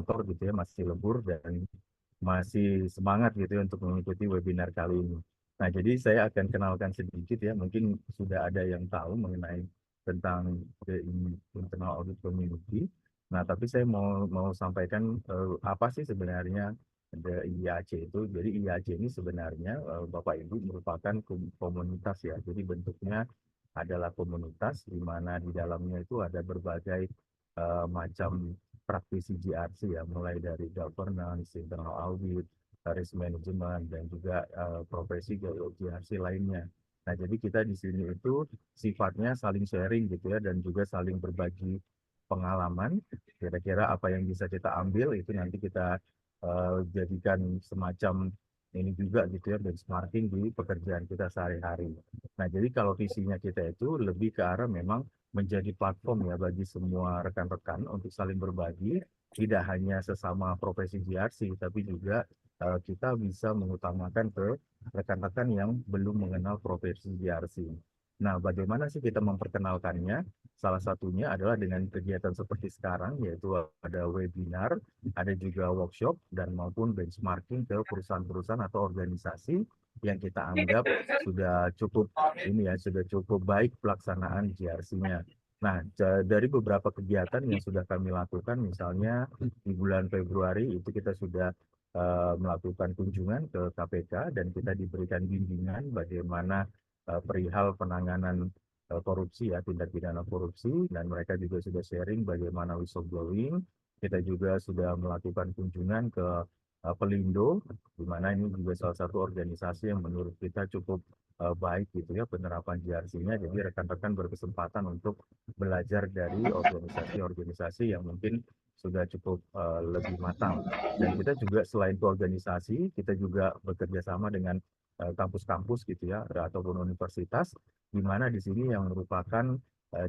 kantor gitu ya, masih lebur dan masih semangat gitu ya untuk mengikuti webinar kali ini. Nah, jadi saya akan kenalkan sedikit ya, mungkin sudah ada yang tahu mengenai tentang DI Internal Audit Community. Nah, tapi saya mau sampaikan apa sih sebenarnya IAC itu. Jadi IAC ini sebenarnya Bapak Ibu merupakan komunitas ya. Jadi bentuknya adalah komunitas di mana di dalamnya itu ada berbagai macam praktisi GRC ya, mulai dari governance, internal audit, risk management, dan juga profesi GRC lainnya. Nah, jadi kita di sini itu sifatnya saling sharing gitu ya, dan juga saling berbagi pengalaman. Kira-kira apa yang bisa kita ambil itu nanti kita jadikan semacam ini juga gitu ya, benchmarking di pekerjaan kita sehari-hari. Nah, jadi kalau visinya kita itu lebih ke arah memang menjadi platform ya bagi semua rekan-rekan untuk saling berbagi, tidak hanya sesama profesi GRC, tapi juga kita bisa mengutamakan ke rekan-rekan yang belum mengenal profesi GRC. Nah, bagaimana sih kita memperkenalkannya? Salah satunya adalah dengan kegiatan seperti sekarang, yaitu ada webinar, ada juga workshop, dan maupun benchmarking ke perusahaan-perusahaan atau organisasi yang kita anggap sudah cukup ini ya, sudah cukup baik pelaksanaan GRC-nya. Nah, dari beberapa kegiatan yang sudah kami lakukan, misalnya di bulan Februari itu kita sudah melakukan kunjungan ke KPK dan kita diberikan bimbingan bagaimana perihal penanganan korupsi ya, tindak pidana korupsi, dan mereka juga sudah sharing bagaimana whistleblowing. Kita juga sudah melakukan kunjungan ke Pelindo, di mana ini juga salah satu organisasi yang menurut kita cukup baik gitu ya penerapan GRC-nya. Jadi rekan-rekan berkesempatan untuk belajar dari organisasi-organisasi yang mungkin sudah cukup lebih matang. Dan kita juga selain ke organisasi, kita juga bekerja sama dengan kampus-kampus gitu ya, ataupun universitas, di mana di sini yang merupakan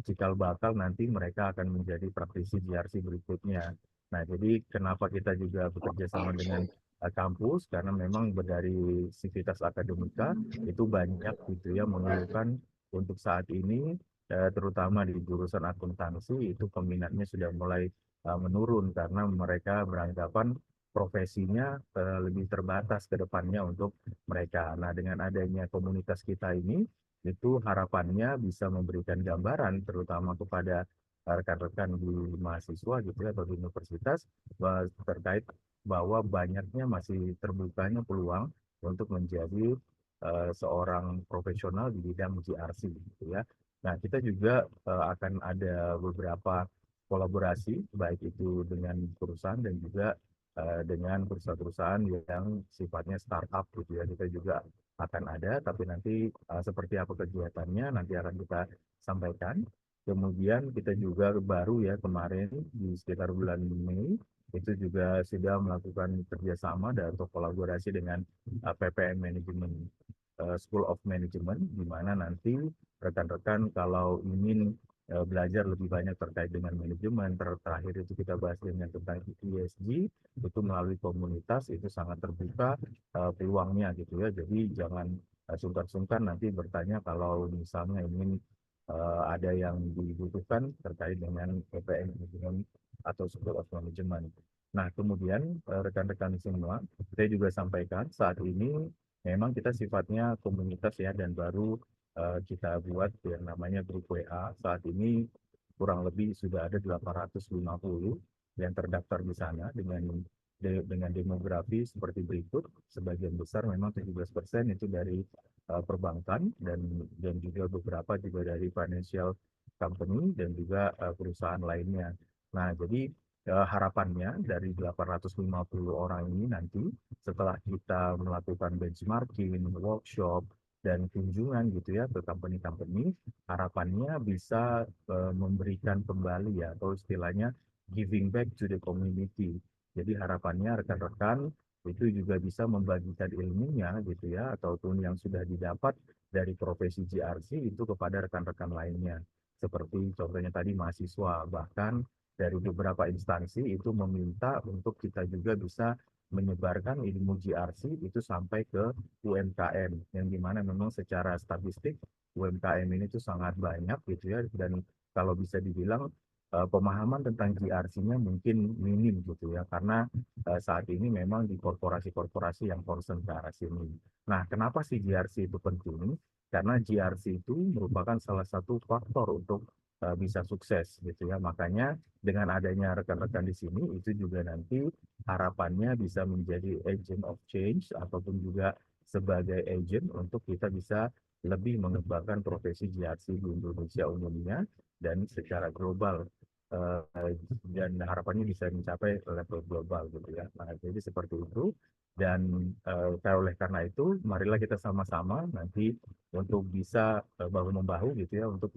cikal bakal nanti mereka akan menjadi praktisi GRC berikutnya. Nah, jadi kenapa kita juga bekerja sama dengan kampus, karena memang dari sivitas akademika itu banyak gitu ya mengeluhkan untuk saat ini, terutama di jurusan akuntansi itu peminatnya sudah mulai menurun karena mereka beranggapan profesinya lebih terbatas ke depannya untuk mereka. Nah, dengan adanya komunitas kita ini, itu harapannya bisa memberikan gambaran terutama kepada rekan-rekan di mahasiswa gitu ya, atau di universitas terkait bahwa banyaknya masih terbukanya peluang untuk menjadi seorang profesional di bidang GRC gitu ya. Nah, kita juga akan ada beberapa kolaborasi baik itu dengan perusahaan dan juga dengan perusahaan-perusahaan yang sifatnya startup gitu ya. Kita juga akan ada, tapi nanti seperti apa kegiatannya nanti akan kita sampaikan. Kemudian kita juga baru ya kemarin di sekitar bulan Mei itu juga sudah melakukan kerjasama dan atau kolaborasi dengan PPM Management, School of Management, di mana nanti rekan-rekan kalau ingin belajar lebih banyak terkait dengan manajemen, terakhir itu kita bahas dengan tentang ESG, itu melalui komunitas itu sangat terbuka peluangnya gitu ya. Jadi jangan sungkan-sungkan nanti bertanya kalau misalnya ingin ada yang dibutuhkan terkait dengan PPM Management atau School of Management. Nah, kemudian rekan-rekan semua, saya juga sampaikan saat ini memang kita sifatnya komunitas ya, dan baru kita buat yang namanya grup WA. Saat ini kurang lebih sudah ada 850 yang terdaftar di sana dengan demografi seperti berikut. Sebagian besar memang 17% itu dari perbankan, dan juga beberapa juga dari financial company dan juga perusahaan lainnya. Nah, jadi harapannya dari 850 orang ini nanti setelah kita melakukan benchmarking, workshop, dan kunjungan gitu ya ke company-company, harapannya bisa memberikan kembali ya, atau istilahnya giving back to the community. Jadi harapannya rekan-rekan itu juga bisa membagikan ilmunya gitu ya, ataupun yang sudah didapat dari profesi GRC itu kepada rekan-rekan lainnya. Seperti contohnya tadi mahasiswa, bahkan dari beberapa instansi itu meminta untuk kita juga bisa menyebarkan ilmu GRC itu sampai ke UMKM, yang dimana memang secara statistik UMKM ini tuh sangat banyak gitu ya, dan kalau bisa dibilang pemahaman tentang GRC-nya mungkin minim gitu ya, karena saat ini memang di korporasi-korporasi yang concern ke arah sini. Nah, kenapa sih GRC itu penting? Karena GRC itu merupakan salah satu faktor untuk bisa sukses gitu ya. Makanya dengan adanya rekan-rekan di sini itu juga nanti harapannya bisa menjadi agent of change ataupun juga sebagai agent untuk kita bisa lebih mengembangkan profesi GRC di Indonesia umumnya dan secara global. Dan harapannya bisa mencapai level global gitu ya. Nah, jadi seperti itu. Dan oleh karena itu, marilah kita sama-sama nanti untuk bisa bahu-membahu gitu ya untuk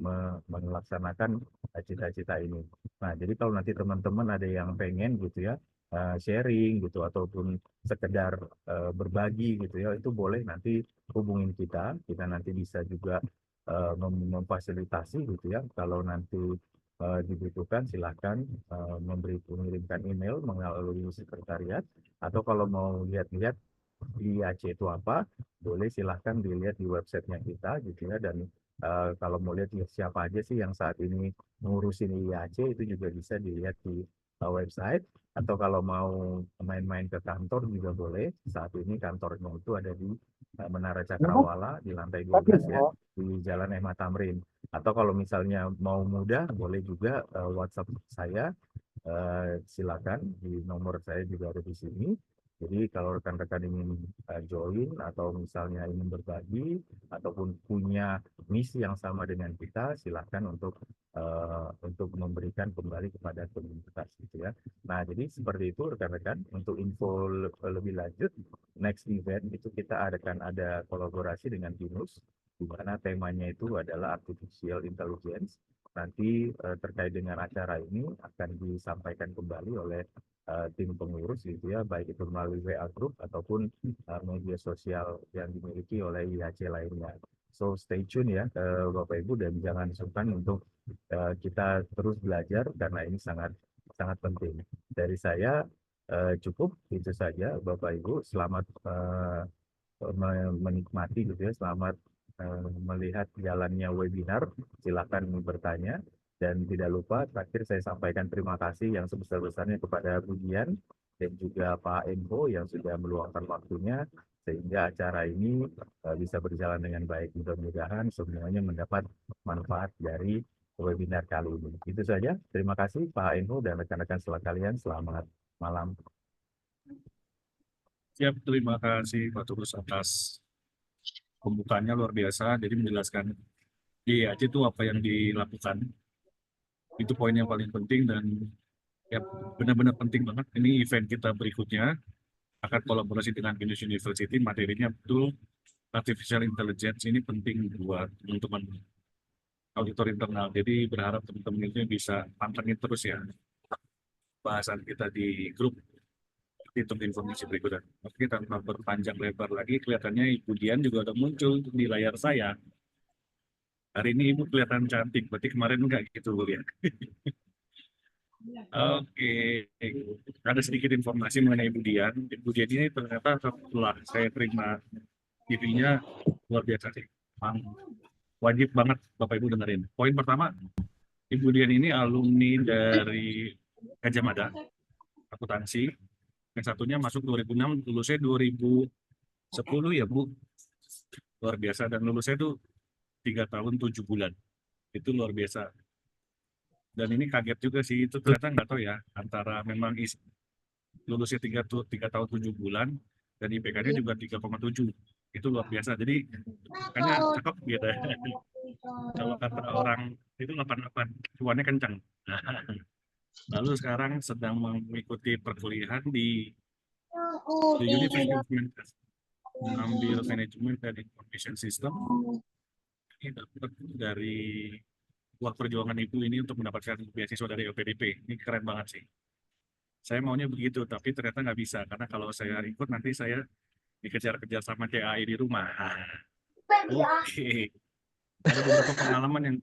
melaksanakan cita-cita ini. Nah, jadi kalau nanti teman-teman ada yang pengen gitu ya sharing gitu ataupun sekedar berbagi gitu ya, itu boleh nanti hubungin kita. Kita nanti bisa juga memfasilitasi gitu ya. Kalau nanti dibutuhkan silahkan mengirimkan email melalui sekretariat atau kalau mau lihat-lihat IAC itu apa, boleh silahkan dilihat di websitenya kita gitu ya. Dan kalau mau lihat siapa aja sih yang saat ini ngurusin IAC itu juga bisa dilihat di website. Atau kalau mau main-main ke kantor juga boleh. Saat ini kantornya itu ada di Menara Cakrawala di lantai 12 ya, di Jalan Ehmad Tamrin. Atau kalau misalnya mau mudah, boleh juga WhatsApp saya. Silakan di nomor saya juga ada di sini. Jadi kalau rekan-rekan ingin join atau misalnya ingin berbagi ataupun punya misi yang sama dengan kita, silakan untuk memberikan kembali kepada komunitas gitu ya. Nah, jadi seperti itu rekan-rekan. Untuk info lebih lanjut, next event itu kita akan ada kolaborasi dengan BINUS, di mana temanya itu adalah Artificial Intelligence. Nanti terkait dengan acara ini akan disampaikan kembali oleh tim pengurus gitu ya, baik itu melalui WA Group ataupun media sosial yang dimiliki oleh IHC lainnya. So stay tune ya Bapak Ibu dan jangan sungkan untuk kita terus belajar karena ini sangat sangat penting. Dari saya cukup itu saja Bapak Ibu. Selamat menikmati gitu ya, selamat melihat jalannya webinar. Silakan bertanya. Dan tidak lupa, terakhir saya sampaikan terima kasih yang sebesar-besarnya kepada Bu Dian dan juga Pak Enho yang sudah meluangkan waktunya sehingga acara ini bisa berjalan dengan baik. Mudah-mudahan semuanya mendapat manfaat dari webinar kali ini. Itu saja. Terima kasih Pak Enho dan rekan-rekan sekalian. Selamat malam. Siap, terima kasih Pak Tulus atas pembukaannya luar biasa. Jadi menjelaskan di IAC itu apa yang dilakukan. Itu poin yang paling penting dan ya benar-benar penting banget. Ini event kita berikutnya akan kolaborasi dengan Binus University. Materinya betul artificial intelligence ini penting buat teman-teman auditor internal. Jadi berharap teman-teman itu bisa pantengin terus ya bahasan kita di grup. Itu informasi berikutnya. Oke, tanpa berpanjang lebar lagi, kelihatannya Ibu Dian juga udah muncul di layar saya. Hari ini Ibu kelihatan cantik, berarti kemarin enggak gitu Bu ya. Oke, ada sedikit informasi mengenai Ibu Dian. Ibu Dian ini ternyata setelah saya terima TV-nya luar biasa sih. Memang wajib banget Bapak Ibu dengerin. Poin pertama, Ibu Dian ini alumni dari Gajah Mada, akuntansi. Yang satunya masuk 2006, lulusnya 2010 ya Bu. Luar biasa, dan lulusnya itu 3 tahun 7 bulan. Itu luar biasa. Dan ini kaget juga sih, itu ternyata nggak tahu ya, antara memang lulusnya 3 tahun 7 bulan, dan IPK-nya juga 3,7. Itu luar biasa. Jadi, makanya cakep gitu. Kalau kata orang, itu 88, cuannya kencang. Lalu sekarang sedang mengikuti perkuliahan di University of Manchester, mengambil manajemen dan information system. Ini dapat dari buat perjuangan ibu ini untuk mendapatkan beasiswa dari LPDP. Ini keren banget sih. Saya maunya begitu, tapi ternyata nggak bisa. Karena kalau saya ikut, nanti saya dikejar-kejar sama CAI di rumah. Oke. Ada beberapa pengalaman yang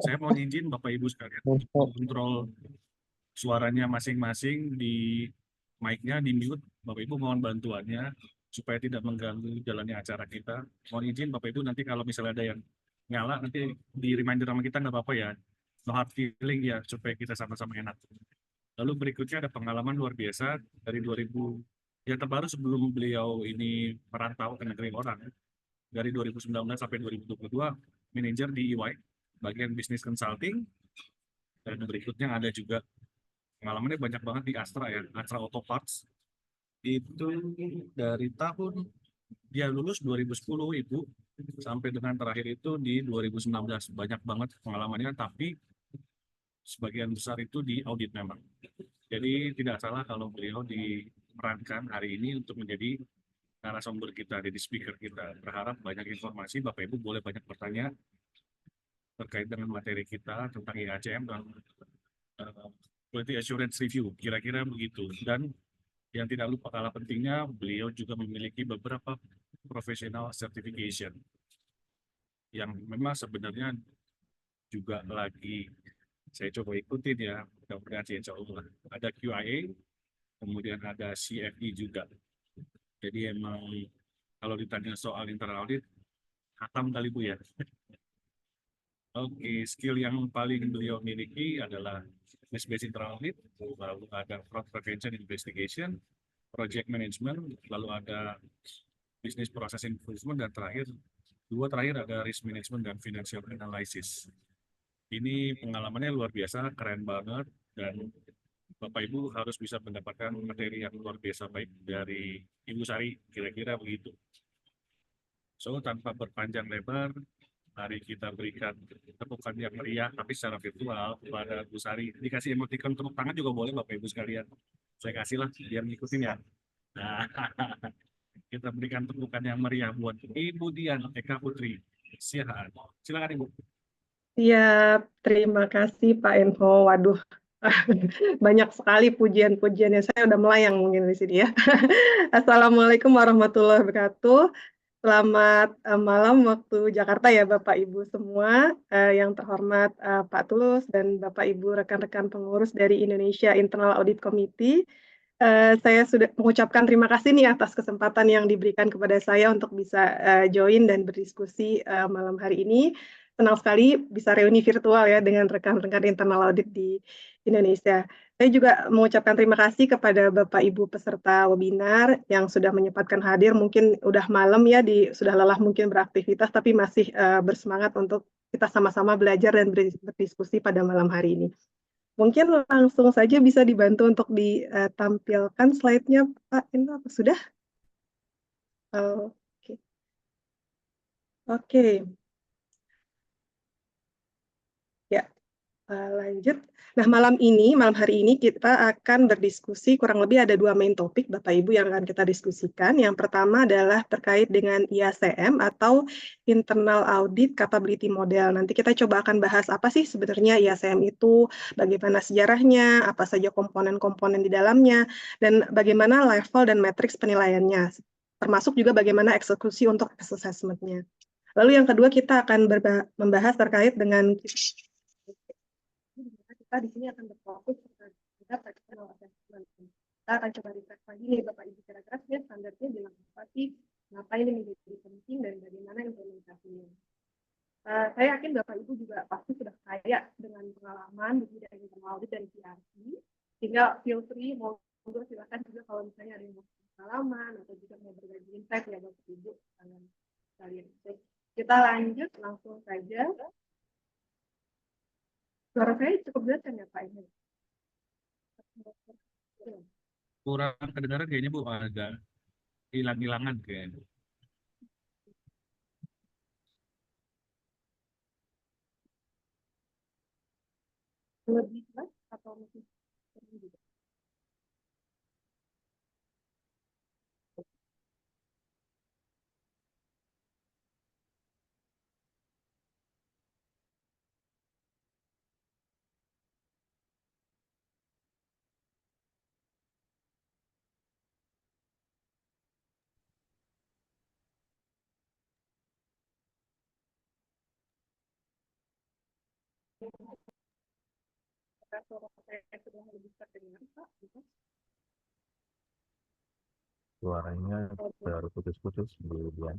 saya mau izin Bapak Ibu sekalian kontrol suaranya masing-masing di mic-nya, di mute. Bapak Ibu mohon bantuannya supaya tidak mengganggu jalannya acara kita. Mohon izin Bapak Ibu, nanti kalau misalnya ada yang nyala, nanti di reminder sama kita nggak apa-apa ya. no hard feeling ya, supaya kita sama-sama enak. Lalu berikutnya ada pengalaman luar biasa dari 2000, yang terbaru sebelum beliau ini merantau ke negeri orang, dari 2019 sampai 2022, manajer di EY, bagian bisnis consulting, dan berikutnya ada juga pengalamannya banyak banget di Astra ya, Astra Auto Parts. Itu dari tahun dia lulus 2010 Ibu, sampai dengan terakhir itu di 2019. Banyak banget pengalamannya, tapi sebagian besar itu di audit memang. Jadi tidak salah kalau beliau diperankan hari ini untuk menjadi narasumber kita, jadi speaker kita. Berharap banyak informasi, Bapak Ibu boleh banyak bertanya terkait dengan materi kita tentang IACM dan Quality Assurance Review, kira-kira begitu. Dan yang tidak lupa kalah pentingnya, beliau juga memiliki beberapa professional certification yang memang sebenarnya juga lagi saya coba ikutin ya, mudah-mudahan sih insya Allah. Ada QIA, kemudian ada CFE juga. Jadi emang kalau ditanya soal internal audit, hatam kali Bu ya. Oke, skill yang paling beliau miliki adalah business-based internal audit, lalu ada fraud prevention investigation, project management, lalu ada business process improvement, dan dua terakhir ada risk management dan financial analysis. Ini pengalamannya luar biasa, keren banget, dan Bapak Ibu harus bisa mendapatkan materi yang luar biasa baik dari Ibu Sari, kira-kira begitu. So, tanpa berpanjang lebar, mari kita berikan tepukan yang meriah, tapi secara virtual kepada Bu Sari. Dikasih emoticon tepuk tangan juga boleh Bapak Ibu sekalian. Saya kasih lah, biar ngikutin ya. Nah, kita berikan tepukan yang meriah buat Ibu Dian Eka Putri Siahaan. Silakan Ibu. Siap, terima kasih Pak Enho. Waduh, banyak sekali pujian-pujiannya. Saya udah melayang mungkin di sini ya. Assalamualaikum warahmatullahi wabarakatuh. Selamat malam waktu Jakarta ya Bapak Ibu semua. Yang terhormat Pak Tulus dan Bapak Ibu rekan-rekan pengurus dari Indonesia Internal Audit Committee. Saya sudah mengucapkan terima kasih nih atas kesempatan yang diberikan kepada saya untuk bisa join dan berdiskusi malam hari ini. Senang sekali bisa reuni virtual ya dengan rekan-rekan internal audit di Indonesia. Saya juga mengucapkan terima kasih kepada Bapak Ibu peserta webinar yang sudah menyempatkan hadir. Mungkin udah malam ya, sudah lelah mungkin beraktivitas, tapi masih bersemangat untuk kita sama-sama belajar dan berdiskusi pada malam hari ini. Mungkin langsung saja bisa dibantu untuk ditampilkan slide-nya, Pak. Ini apa sudah? Oke. Oke. Ya, lanjut. Nah, malam hari ini kita akan berdiskusi kurang lebih ada dua main topik, Bapak Ibu, yang akan kita diskusikan. Yang pertama adalah terkait dengan IACM atau Internal Audit Capability Model. Nanti kita coba akan bahas apa sih sebenarnya IACM itu, bagaimana sejarahnya, apa saja komponen-komponen di dalamnya, dan bagaimana level dan matriks penilaiannya, termasuk juga bagaimana eksekusi untuk assessment-nya. Lalu yang kedua kita akan membahas terkait dengan kita di sini akan berfokus pada practical assessment. Kita akan coba refresh lagi nih Bapak Ibu, kira-kira standarnya bilang apa sih, kenapa ini menjadi penting dan bagaimana implementasinya. Saya yakin Bapak Ibu juga pasti sudah kaya dengan pengalaman di bidang internal audit dan PRC, sehingga feel free mau silakan juga kalau misalnya ada yang mau pengalaman atau juga mau berbagi insight ya Bapak Ibu sekalian. Kita lanjut langsung saja. Suara saya cukup jelas kan ya Pak ini? Kurang kedengaran kayaknya Bu, agak hilang-hilangan kayaknya. Lebih jelas atau masih juga? Suaranya baru putus-putus, Bu Dian.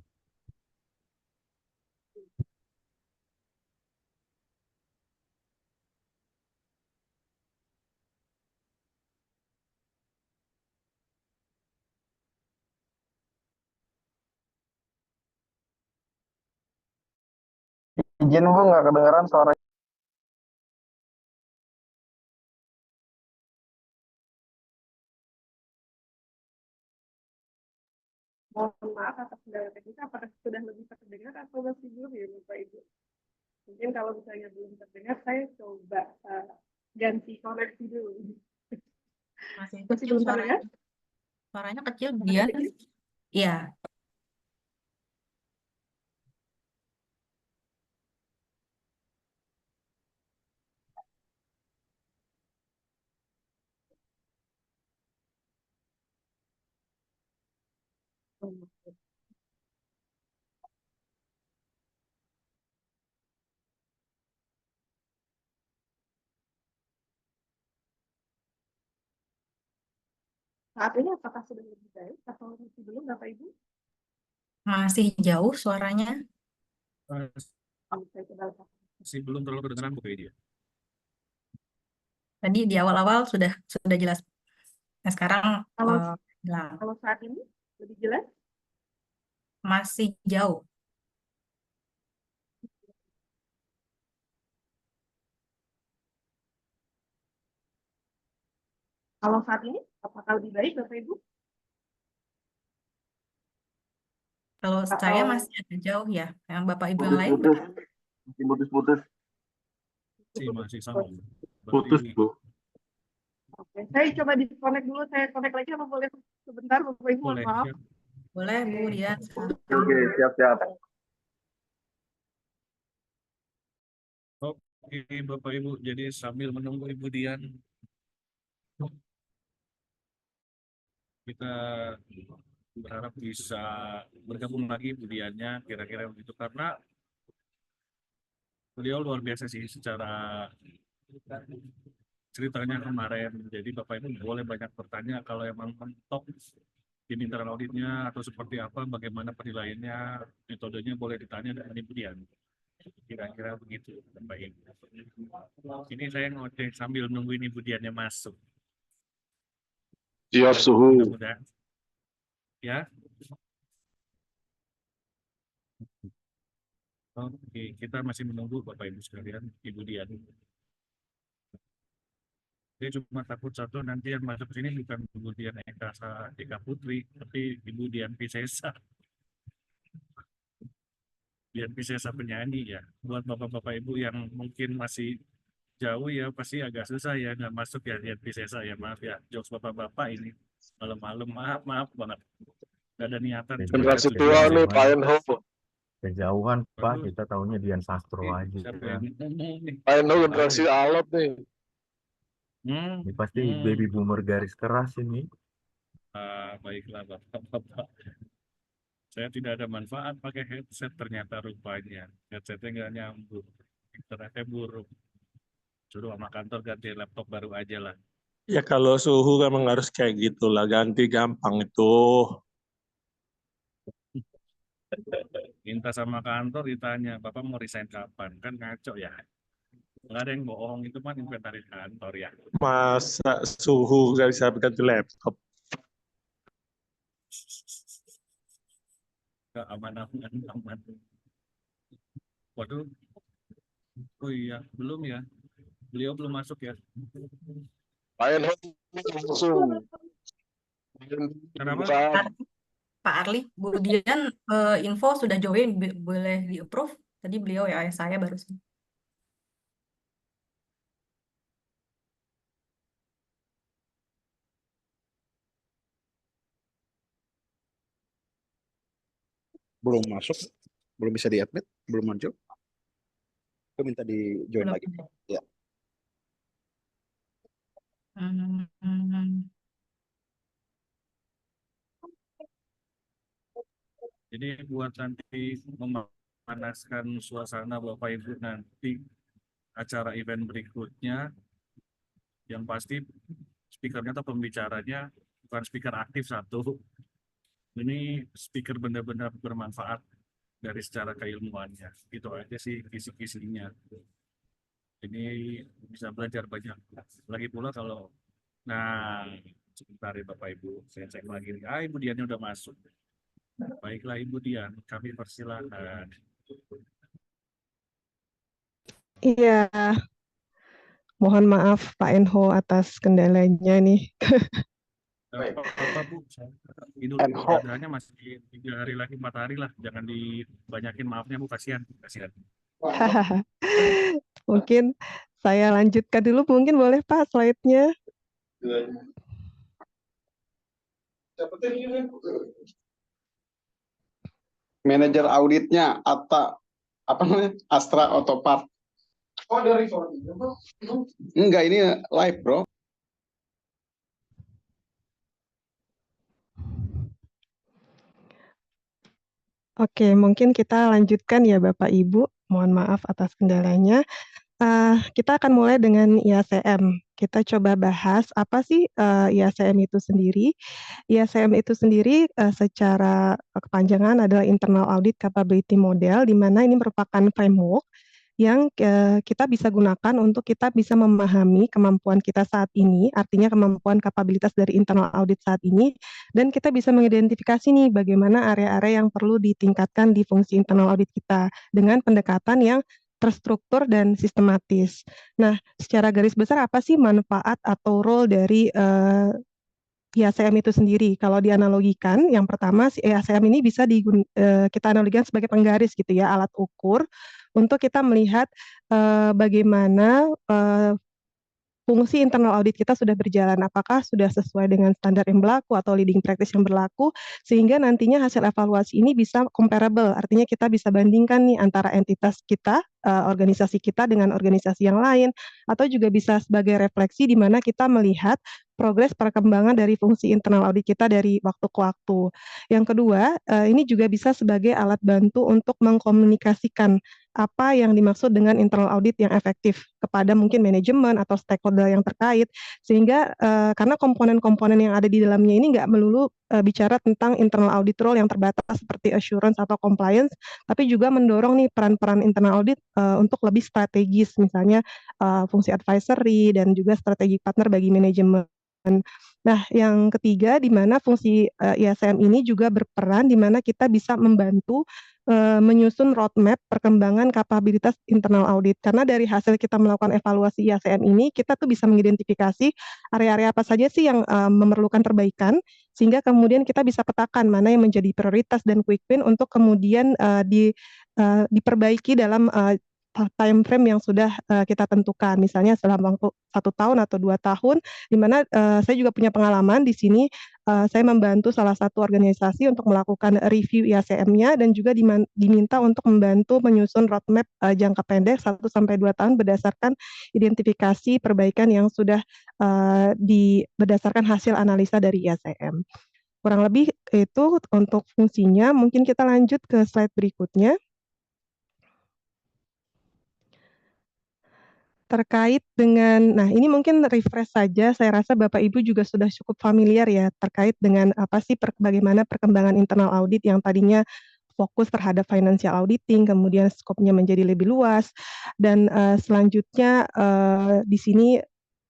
Izin Bu, nggak kedengeran suara. Mohon maaf atas kendala teknis, apakah sudah lebih terdengar atau masih belum ya Bapak Ibu? Mungkin kalau misalnya belum terdengar, saya coba ganti koneksi dulu. Masih Masih kecil belum suaranya. terdengar? Suaranya kecil, Masih Dian. kecil? Iya. Saat ini apakah sudah lebih baik atau masih belum Bapak Ibu? Masih jauh suaranya. Saya coba Masih belum terlalu kedengeran Bu dia. Tadi di awal-awal sudah jelas. Nah, sekarang Kalau hilang. kalau saat ini lebih jelas? Masih jauh. Kalau saat ini apakah lebih baik Bapak Ibu? Kalau saya Atau masih agak jauh ya. Yang Bapak Ibu yang lain Putus-putus, masih putus-putus. Masih sama. Putus Bu. Oke, saya coba disconnect dulu, saya connect lagi apa boleh sebentar Bapak Ibu, mohon Boleh. maaf. Ya. boleh Bu Dian. Oke, siap-siap. Oke Bapak Ibu, jadi sambil menunggu Ibu Dian, kita berharap bisa bergabung lagi Bu Diannya, kira-kira begitu, karena beliau luar biasa sih secara ceritanya kemarin. Jadi Bapak Ibu boleh banyak bertanya kalau emang mentok di internal auditnya atau seperti apa, bagaimana penilaiannya, metodenya boleh ditanya dengan Ibu Dian. Kira-kira begitu Bapak Ibu. Ini saya ngoceh sambil nungguin Ibu Diannya masuk. Siap suhu. Mudah-mudahan. Ya. Oke, kita masih menunggu Bapak Ibu sekalian, Ibu Dian. Saya cuma takut satu, nanti yang masuk ke sini bukan Ibu Dian Eka Putri, tapi Ibu Dian Piscesa. Dian Piscesa penyanyi ya. Buat Bapak-Bapak Ibu yang mungkin masih jauh ya, pasti agak susah ya nggak masuk ya Dian Piscesa ya. Maaf ya, jokes Bapak-Bapak ini malam-malam, maaf banget. Nggak ada niatan. Generasi Jadi tua nih, memang Pak Enho. kejauhan Pak, Waduh. kita tahunya Dian Sastro aja. Siapa yang ngomong nih? Pak Enho generasi alot nih. Ini pasti baby boomer garis keras ini. Baiklah Bapak-Bapak. Saya tidak ada manfaat pakai headset, ternyata rupanya headsetnya nggak nyambung, internetnya buruk. Suruh sama kantor ganti laptop baru aja lah. Ya kalau suhu memang harus kayak gitulah, ganti gampang itu. Minta sama kantor ditanya, Bapak mau resign kapan? Kan ngaco ya. Nggak ada yang bohong, itu kan inventaris kantor ya. Masa suhu nggak bisa ganti laptop? Nggak aman. Waduh, oh iya, belum ya. Beliau belum masuk ya. Pak Enho langsung. Kenapa? Pak Arli, Bu Dian info sudah join, boleh di-approve. Tadi beliau ya, saya barusan. Belum masuk, belum bisa di-admit, belum muncul. Aku minta di join Belum lagi. ada. Ya. Hmm. Jadi buat nanti memanaskan suasana Bapak Ibu nanti acara event berikutnya, yang pasti speakernya atau pembicaranya bukan speaker aktif satu. Ini speaker benar-benar bermanfaat dari secara keilmuannya. Itu aja sih kisi-kisinya. Ini bisa belajar banyak. Lagi pula kalau, nah sebentar ya Bapak Ibu, saya cek lagi. Ibu Diannya udah masuk. Baiklah Ibu Dian, kami persilahkan. Iya, mohon maaf Pak Enho atas kendalanya nih. Apa Bu, ini Enho. keadaannya masih 3 hari lagi, 4 hari lah. Jangan dibanyakin maafnya Bu, kasihan. Mungkin saya lanjutkan dulu, mungkin boleh Pak slide-nya. Manajer auditnya apa namanya? Astra Autopart. Oh, dari enggak, ini live, Bro. Oke, mungkin kita lanjutkan ya Bapak Ibu. Mohon maaf atas kendalanya. Kita akan mulai dengan IACM. Kita coba bahas apa sih IACM itu sendiri. IACM itu sendiri secara kepanjangan adalah Internal Audit Capability Model, di mana ini merupakan framework yang kita bisa gunakan untuk kita bisa memahami kemampuan kita saat ini, artinya kemampuan kapabilitas dari internal audit saat ini, dan kita bisa mengidentifikasi nih bagaimana area-area yang perlu ditingkatkan di fungsi internal audit kita dengan pendekatan yang terstruktur dan sistematis. Nah, secara garis besar apa sih manfaat atau role dari IACM itu sendiri? Kalau dianalogikan, yang pertama si IACM ini bisa kita analogikan sebagai penggaris gitu ya, alat ukur untuk kita melihat bagaimana fungsi internal audit kita sudah berjalan, apakah sudah sesuai dengan standar yang berlaku atau leading practice yang berlaku, sehingga nantinya hasil evaluasi ini bisa comparable, artinya kita bisa bandingkan nih antara entitas kita, organisasi kita dengan organisasi yang lain, atau juga bisa sebagai refleksi di mana kita melihat progres perkembangan dari fungsi internal audit kita dari waktu ke waktu. Yang kedua, ini juga bisa sebagai alat bantu untuk mengkomunikasikan apa yang dimaksud dengan internal audit yang efektif kepada mungkin manajemen atau stakeholder yang terkait, sehingga karena komponen-komponen yang ada di dalamnya ini nggak melulu bicara tentang internal audit role yang terbatas seperti assurance atau compliance, tapi juga mendorong nih peran-peran internal audit untuk lebih strategis, misalnya fungsi advisory dan juga strategi partner bagi manajemen. Nah, yang ketiga, di mana fungsi IACM ini juga berperan di mana kita bisa membantu menyusun roadmap perkembangan kapabilitas internal audit. Karena dari hasil kita melakukan evaluasi IACM ini, kita tuh bisa mengidentifikasi area-area apa saja sih yang memerlukan perbaikan, sehingga kemudian kita bisa petakan mana yang menjadi prioritas dan quick win untuk kemudian diperbaiki dalam time frame yang sudah kita tentukan, misalnya selama waktu 1 tahun atau 2 tahun, di mana saya juga punya pengalaman di sini. Saya membantu salah satu organisasi untuk melakukan review IACM-nya dan juga diminta untuk membantu menyusun roadmap jangka pendek 1-2 tahun berdasarkan identifikasi perbaikan yang sudah berdasarkan hasil analisa dari IACM. Kurang lebih itu untuk fungsinya. Mungkin kita lanjut ke slide berikutnya. Terkait dengan, nah ini mungkin refresh saja, saya rasa Bapak Ibu juga sudah cukup familiar ya terkait dengan apa sih bagaimana perkembangan internal audit yang tadinya fokus terhadap financial auditing, kemudian skopnya menjadi lebih luas, dan selanjutnya di sini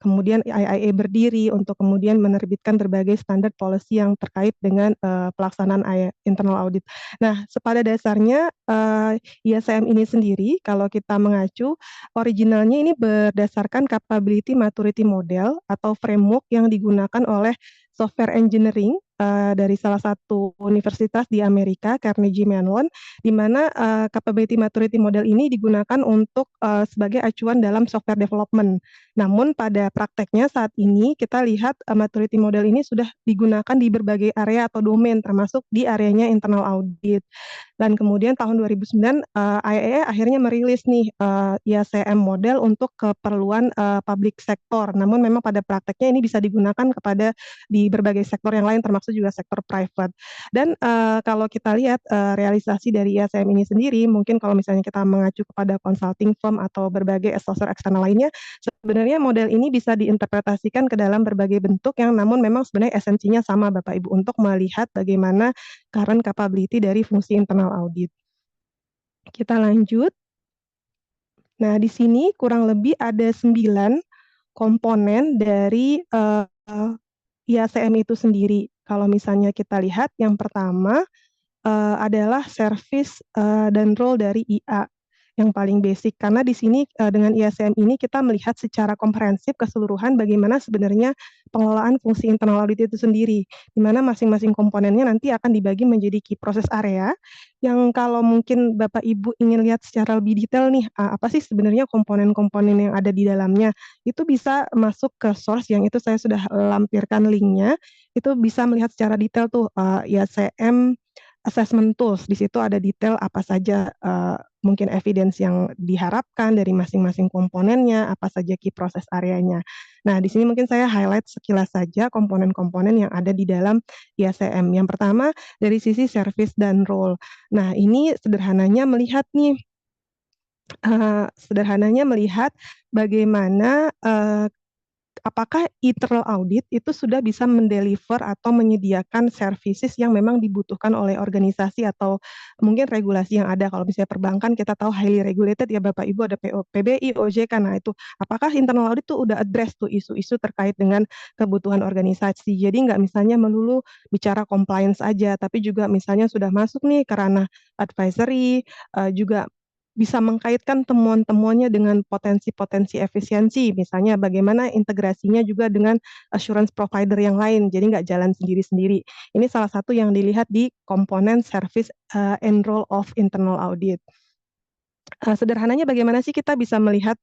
kemudian IIA berdiri untuk kemudian menerbitkan berbagai standar policy yang terkait dengan pelaksanaan internal audit. Nah, pada dasarnya IACM ini sendiri, kalau kita mengacu, originalnya ini berdasarkan capability maturity model atau framework yang digunakan oleh software engineering dari salah satu universitas di Amerika, Carnegie Mellon, di mana capability maturity model ini digunakan untuk sebagai acuan dalam software development. Namun pada prakteknya saat ini kita lihat maturity model ini sudah digunakan di berbagai area atau domain, termasuk di areanya internal audit. Dan kemudian tahun 2009 IAA akhirnya merilis nih IACM model untuk keperluan public sector. Namun memang pada prakteknya ini bisa digunakan kepada di berbagai sektor yang lain, termasuk juga sektor private. Dan kalau kita lihat realisasi dari IACM ini sendiri, mungkin kalau misalnya kita mengacu kepada consulting firm atau berbagai assessor eksternal lainnya, sebenarnya model ini bisa diinterpretasikan ke dalam berbagai bentuk yang namun memang sebenarnya esensinya sama Bapak Ibu untuk melihat bagaimana current capability dari fungsi internal audit. Kita lanjut. Nah, di sini kurang lebih ada 9 komponen dari IACM itu sendiri. Kalau misalnya kita lihat, yang pertama adalah service dan role dari IA. yang paling basic. Karena di sini dengan ISM ini kita melihat secara komprehensif keseluruhan bagaimana sebenarnya pengelolaan fungsi internal audit itu sendiri, di mana masing-masing komponennya nanti akan dibagi menjadi key process area, yang kalau mungkin Bapak Ibu ingin lihat secara lebih detail nih, apa sih sebenarnya komponen-komponen yang ada di dalamnya, itu bisa masuk ke source yang itu saya sudah lampirkan linknya, itu bisa melihat secara detail tuh ISM assessment tools. Di situ ada detail apa saja mungkin evidence yang diharapkan dari masing-masing komponennya, apa saja key process areanya. Nah, di sini mungkin saya highlight sekilas saja komponen-komponen yang ada di dalam ISM. Yang pertama dari sisi service dan role. Nah, ini sederhananya melihat nih, bagaimana apakah internal audit itu sudah bisa mendeliver atau menyediakan services yang memang dibutuhkan oleh organisasi atau mungkin regulasi yang ada. Kalau misalnya perbankan kita tahu highly regulated ya Bapak Ibu, ada PBI, OJK. Nah itu apakah internal audit itu udah address tuh isu-isu terkait dengan kebutuhan organisasi. Jadi nggak misalnya melulu bicara compliance aja, tapi juga misalnya sudah masuk nih ke ranah advisory, juga bisa mengkaitkan temuan-temuannya dengan potensi-potensi efisiensi, misalnya bagaimana integrasinya juga dengan assurance provider yang lain, jadi nggak jalan sendiri-sendiri. Ini salah satu yang dilihat di komponen service and role of internal audit. Sederhananya bagaimana sih kita bisa melihat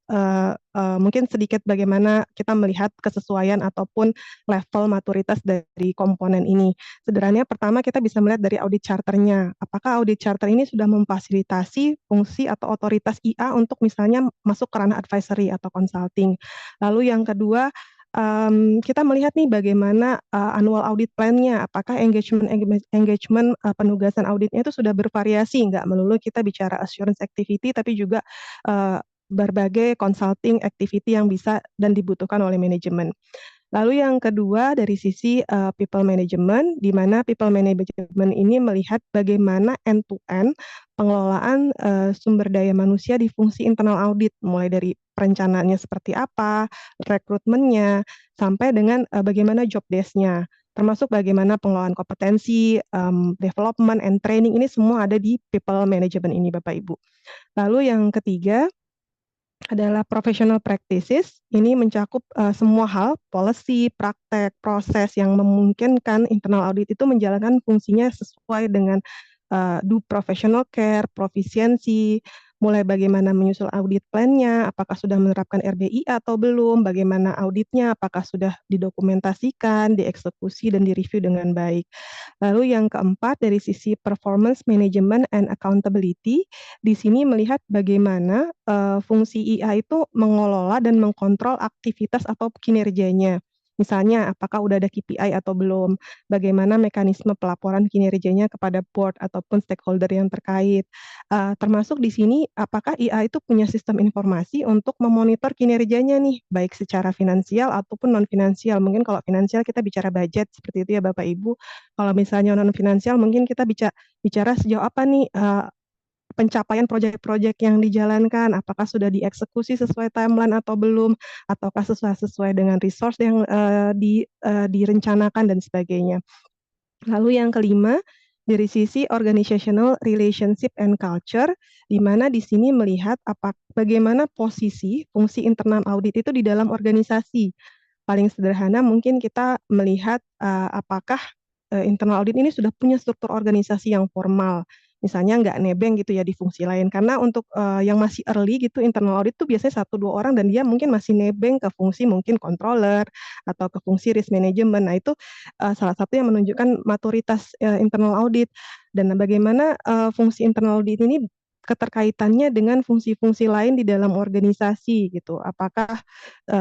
mungkin sedikit bagaimana kita melihat kesesuaian ataupun level maturitas dari komponen ini. Sederhananya pertama kita bisa melihat dari audit charternya. Apakah audit charter ini sudah memfasilitasi fungsi atau otoritas IA untuk misalnya masuk ke ranah advisory atau consulting. Lalu yang kedua, kita melihat nih bagaimana annual audit plan-nya, apakah engagement penugasan auditnya itu sudah bervariasi, nggak melulu kita bicara assurance activity, tapi juga berbagai consulting activity yang bisa dan dibutuhkan oleh manajemen. Lalu yang kedua dari sisi people management, di mana people management ini melihat bagaimana end-to-end pengelolaan sumber daya manusia di fungsi internal audit, mulai dari perencanaannya seperti apa, rekrutmennya, sampai dengan bagaimana job desk-nya, termasuk bagaimana pengelolaan kompetensi, development and training, ini semua ada di people management ini Bapak Ibu. Lalu yang ketiga adalah professional practices. Ini mencakup semua hal, policy, praktek, proses yang memungkinkan internal audit itu menjalankan fungsinya sesuai dengan do professional care, profisiensi, mulai bagaimana menyusul audit plan-nya, apakah sudah menerapkan RBI atau belum, bagaimana auditnya, apakah sudah didokumentasikan, dieksekusi, dan direview dengan baik. Lalu yang keempat, dari sisi performance management and accountability, di sini melihat bagaimana fungsi IA itu mengelola dan mengkontrol aktivitas atau kinerjanya. Misalnya, apakah udah ada KPI atau belum, bagaimana mekanisme pelaporan kinerjanya kepada board ataupun stakeholder yang terkait. Termasuk di sini, apakah IA itu punya sistem informasi untuk memonitor kinerjanya nih, baik secara finansial ataupun non-finansial. Mungkin kalau finansial kita bicara budget, seperti itu ya Bapak Ibu. Kalau misalnya non-finansial, mungkin kita bicara sejauh apa nih pencapaian proyek-proyek yang dijalankan, apakah sudah dieksekusi sesuai timeline atau belum, ataukah sesuai dengan resource yang direncanakan dan sebagainya. Lalu yang kelima, dari sisi organizational relationship and culture, di mana di sini melihat bagaimana posisi fungsi internal audit itu di dalam organisasi. Paling sederhana mungkin kita melihat apakah internal audit ini sudah punya struktur organisasi yang formal. Misalnya nggak nebeng gitu ya di fungsi lain. Karena untuk yang masih early gitu, internal audit tuh biasanya 1-2 orang dan dia mungkin masih nebeng ke fungsi mungkin controller atau ke fungsi risk management. Nah itu salah satu yang menunjukkan maturitas internal audit. Dan bagaimana fungsi internal audit ini keterkaitannya dengan fungsi-fungsi lain di dalam organisasi gitu. Apakah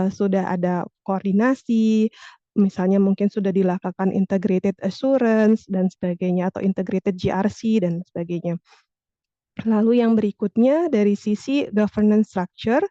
sudah ada koordinasi, misalnya mungkin sudah dilakukan integrated assurance dan sebagainya, atau integrated GRC dan sebagainya. Lalu yang berikutnya dari sisi governance structure,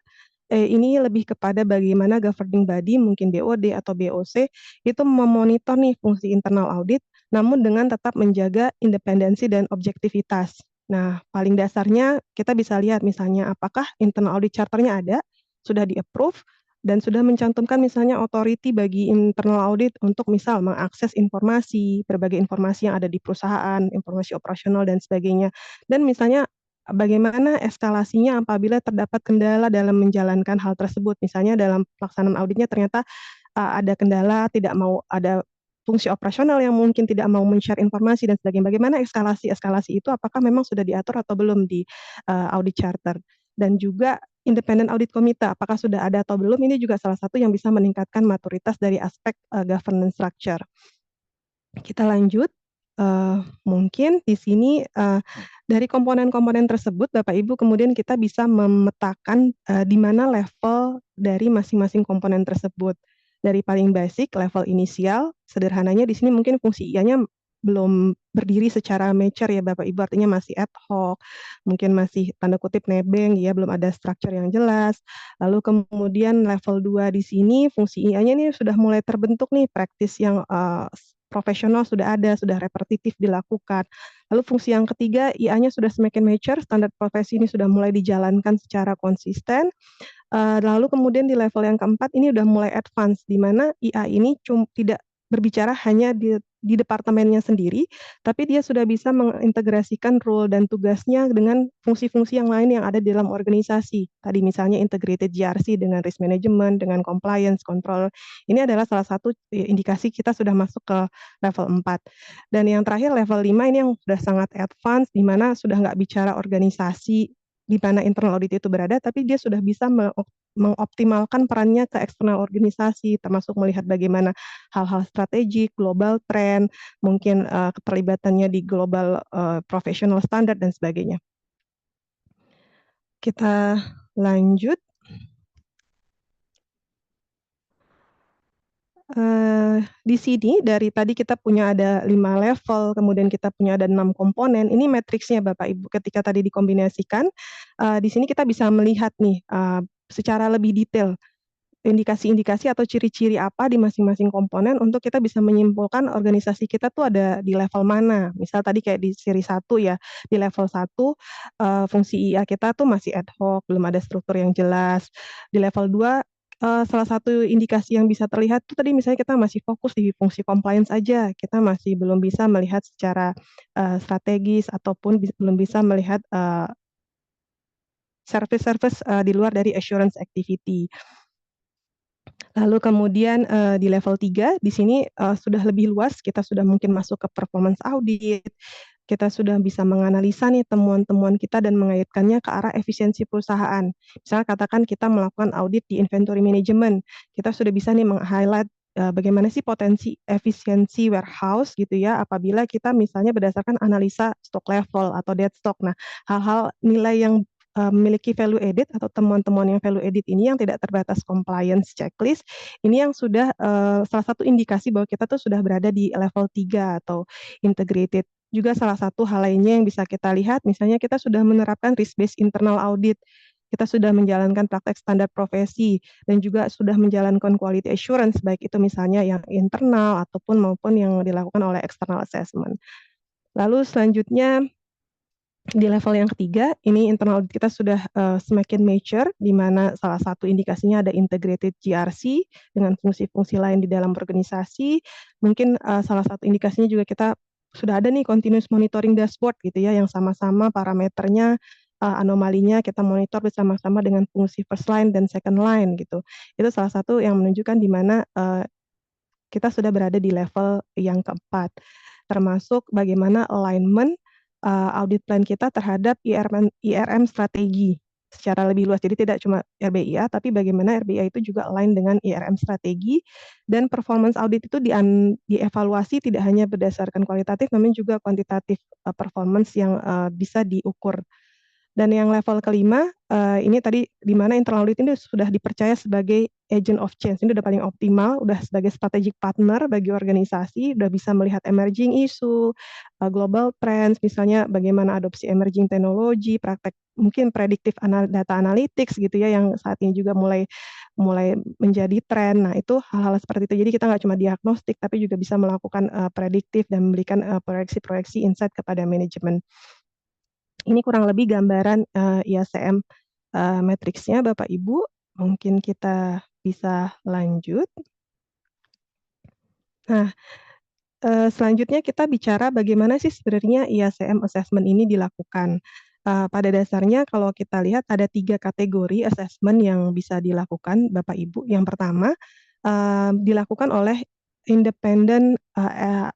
ini lebih kepada bagaimana governing body, mungkin BOD atau BOC, itu memonitor nih fungsi internal audit, namun dengan tetap menjaga independensi dan objektivitas. Nah, paling dasarnya kita bisa lihat misalnya apakah internal audit charternya ada, sudah di-approve, dan sudah mencantumkan misalnya authority bagi internal audit untuk misal mengakses informasi, berbagai informasi yang ada di perusahaan, informasi operasional dan sebagainya. Dan misalnya bagaimana eskalasinya apabila terdapat kendala dalam menjalankan hal tersebut. Misalnya dalam pelaksanaan auditnya ternyata ada kendala, tidak mau ada fungsi operasional yang mungkin tidak mau men-share informasi dan sebagainya. Bagaimana eskalasi itu apakah memang sudah diatur atau belum di audit charter. Dan juga independent audit committee, apakah sudah ada atau belum, ini juga salah satu yang bisa meningkatkan maturitas dari aspek governance structure. Kita lanjut. Mungkin di sini dari komponen-komponen tersebut, Bapak Ibu, kemudian kita bisa memetakan di mana level dari masing-masing komponen tersebut. Dari paling basic, level inisial, sederhananya di sini mungkin fungsi IA-nya belum berdiri secara mature ya Bapak Ibu, artinya masih ad hoc, mungkin masih tanda kutip nebeng ya, belum ada structure yang jelas. Lalu kemudian level 2 di sini fungsi IA-nya ini sudah mulai terbentuk nih, praktis yang profesional sudah ada, sudah repetitif dilakukan. Lalu fungsi yang ketiga, IA-nya sudah semakin mature, standar profesi ini sudah mulai dijalankan secara konsisten. Lalu kemudian di level yang keempat ini udah mulai advance, di mana IA ini tidak berbicara hanya di departemennya sendiri, tapi dia sudah bisa mengintegrasikan role dan tugasnya dengan fungsi-fungsi yang lain yang ada di dalam organisasi. Tadi misalnya integrated GRC dengan risk management, dengan compliance, control. Ini adalah salah satu indikasi kita sudah masuk ke level 4. Dan yang terakhir level 5 ini yang sudah sangat advance, di mana sudah nggak bicara organisasi di mana internal audit itu berada, tapi dia sudah bisa mengoptimalkan perannya ke eksternal organisasi, termasuk melihat bagaimana hal-hal strategik, global trend, mungkin keterlibatannya di global professional standard dan sebagainya. Kita lanjut. Di sini dari tadi kita punya ada 5 level, kemudian kita punya ada 6 komponen. Ini matriksnya Bapak Ibu. Ketika tadi dikombinasikan, di sini kita bisa melihat nih secara lebih detail indikasi-indikasi atau ciri-ciri apa di masing-masing komponen untuk kita bisa menyimpulkan organisasi kita tuh ada di level mana. Misal tadi kayak di seri 1 ya, di level 1 fungsi IA kita tuh masih ad hoc, belum ada struktur yang jelas. Di level 2 salah satu indikasi yang bisa terlihat tuh tadi misalnya kita masih fokus di fungsi compliance aja, kita masih belum bisa melihat secara strategis ataupun belum bisa melihat service-service di luar dari assurance activity. Lalu kemudian di level 3 di sini sudah lebih luas, kita sudah mungkin masuk ke performance audit, kita sudah bisa menganalisa nih temuan-temuan kita dan mengaitkannya ke arah efisiensi perusahaan. Misalnya katakan kita melakukan audit di inventory management, kita sudah bisa nih meng-highlight bagaimana sih potensi efisiensi warehouse gitu ya apabila kita misalnya berdasarkan analisa stock level atau dead stock. Nah, hal-hal nilai yang memiliki value added atau temuan-temuan yang value added ini yang tidak terbatas compliance checklist, ini yang sudah salah satu indikasi bahwa kita tuh sudah berada di level 3 atau integrated. Juga salah satu hal lainnya yang bisa kita lihat, misalnya kita sudah menerapkan risk-based internal audit, kita sudah menjalankan praktek standar profesi, dan juga sudah menjalankan quality assurance, baik itu misalnya yang internal ataupun maupun yang dilakukan oleh external assessment. Lalu selanjutnya, di level yang ketiga, ini internal audit kita sudah semakin mature, di mana salah satu indikasinya ada integrated GRC dengan fungsi-fungsi lain di dalam organisasi. Mungkin salah satu indikasinya juga kita sudah ada nih continuous monitoring dashboard gitu ya, yang sama-sama parameternya, anomalinya kita monitor bersama-sama dengan fungsi first line dan second line gitu. Itu salah satu yang menunjukkan di mana kita sudah berada di level yang keempat, termasuk bagaimana alignment audit plan kita terhadap IRM strategi secara lebih luas. Jadi tidak cuma RBIA, tapi bagaimana RBIA itu juga align dengan IRM strategi, dan performance audit itu dievaluasi tidak hanya berdasarkan kualitatif, namun juga kuantitatif performance yang bisa diukur. Dan yang level kelima, ini tadi di mana internal audit ini sudah dipercaya sebagai agent of change. Ini udah paling optimal, udah sebagai strategic partner bagi organisasi, udah bisa melihat emerging issue, global trends, misalnya bagaimana adopsi emerging teknologi, praktek mungkin predictive data analytics gitu ya, yang saat ini juga mulai menjadi tren. Nah, itu hal-hal seperti itu. Jadi kita nggak cuma diagnostik, tapi juga bisa melakukan prediktif dan memberikan proyeksi-proyeksi insight kepada manajemen. Ini kurang lebih gambaran IACM matriksnya Bapak Ibu. Mungkin kita bisa lanjut. Nah, selanjutnya kita bicara bagaimana sih sebenarnya IACM assessment ini dilakukan. Pada dasarnya kalau kita lihat ada 3 kategori assessment yang bisa dilakukan Bapak Ibu. Yang pertama, dilakukan oleh independent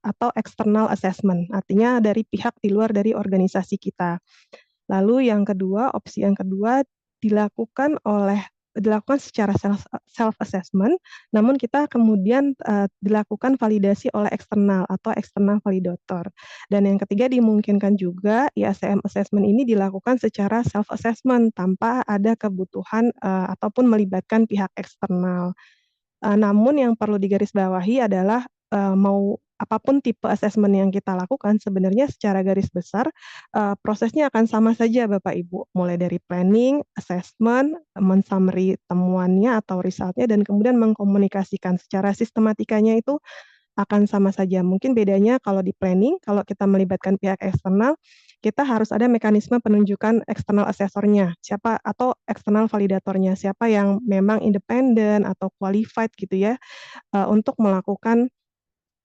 atau external assessment, artinya dari pihak di luar dari organisasi kita. Lalu yang kedua, opsi yang kedua dilakukan secara self assessment, namun kita kemudian dilakukan validasi oleh eksternal atau eksternal validator. Dan yang ketiga dimungkinkan juga IACM assessment ini dilakukan secara self assessment tanpa ada kebutuhan ataupun melibatkan pihak eksternal. Namun yang perlu digarisbawahi adalah mau apapun tipe asesmen yang kita lakukan sebenarnya secara garis besar prosesnya akan sama saja Bapak Ibu, mulai dari planning, assessment, men-summary temuannya atau resultnya dan kemudian mengkomunikasikan secara sistematikanya itu akan sama saja. Mungkin bedanya kalau di planning, kalau kita melibatkan pihak eksternal, kita harus ada mekanisme penunjukan eksternal asesornya, siapa atau eksternal validatornya, siapa yang memang independen atau qualified gitu ya, untuk melakukan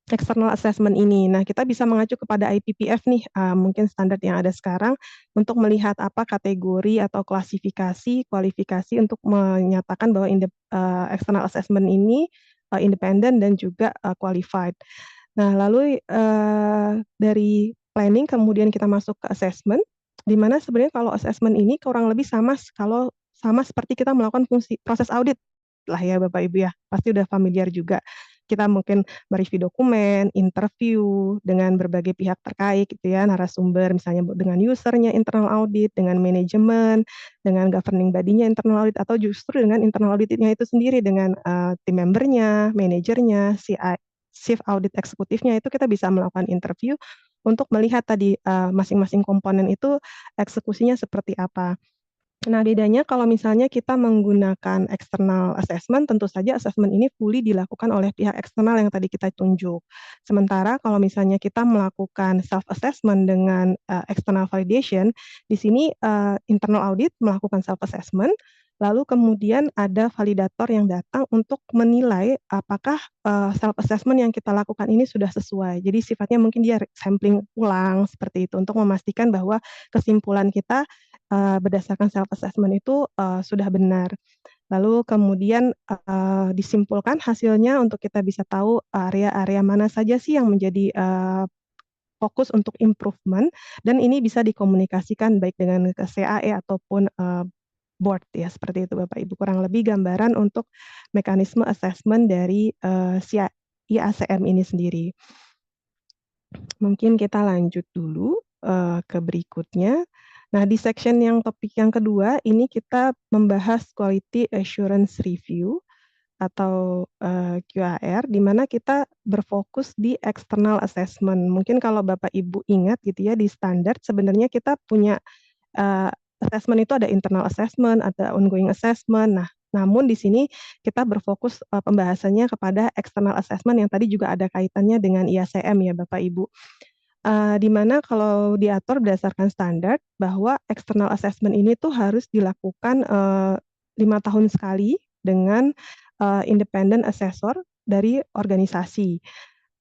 external assessment ini. Nah, kita bisa mengacu kepada IPPF nih, mungkin standar yang ada sekarang untuk melihat apa kategori atau klasifikasi, kualifikasi untuk menyatakan bahwa external assessment ini independen dan juga qualified. Nah, lalu dari planning kemudian kita masuk ke assessment, di mana sebenarnya kalau assessment ini kurang lebih sama seperti kita melakukan proses audit lah ya Bapak Ibu ya, pasti udah familiar juga. Kita mungkin mereview dokumen, interview dengan berbagai pihak terkait gitu ya, narasumber misalnya dengan usernya internal audit, dengan manajemen, dengan governing body-nya internal audit, atau justru dengan internal audit-nya itu sendiri dengan tim membernya, manajernya, chief audit eksekutifnya, itu kita bisa melakukan interview untuk melihat tadi masing-masing komponen itu eksekusinya seperti apa. Nah, bedanya kalau misalnya kita menggunakan external assessment, tentu saja assessment ini fully dilakukan oleh pihak eksternal yang tadi kita tunjuk. Sementara kalau misalnya kita melakukan self-assessment dengan external validation, di sini internal audit melakukan self-assessment, lalu kemudian ada validator yang datang untuk menilai apakah self-assessment yang kita lakukan ini sudah sesuai. Jadi sifatnya mungkin dia sampling ulang seperti itu untuk memastikan bahwa kesimpulan kita berdasarkan self assessment itu sudah benar. Lalu kemudian disimpulkan hasilnya untuk kita bisa tahu area-area mana saja sih yang menjadi fokus untuk improvement, dan ini bisa dikomunikasikan baik dengan CAE ataupun board ya, seperti itu Bapak Ibu. Kurang lebih gambaran untuk mekanisme assessment dari IACM ini sendiri. Mungkin kita lanjut dulu ke berikutnya. Nah, di section yang topik yang kedua, ini kita membahas Quality Assurance Review atau QAR, di mana kita berfokus di external assessment. Mungkin kalau Bapak Ibu ingat gitu ya, di standar sebenarnya kita punya assessment itu ada internal assessment, ada ongoing assessment. Nah, namun di sini kita berfokus pembahasannya kepada external assessment yang tadi juga ada kaitannya dengan IACM ya Bapak Ibu. Di mana kalau diatur berdasarkan standar bahwa external assessment ini tuh harus dilakukan 5 tahun sekali dengan independent assessor dari organisasi.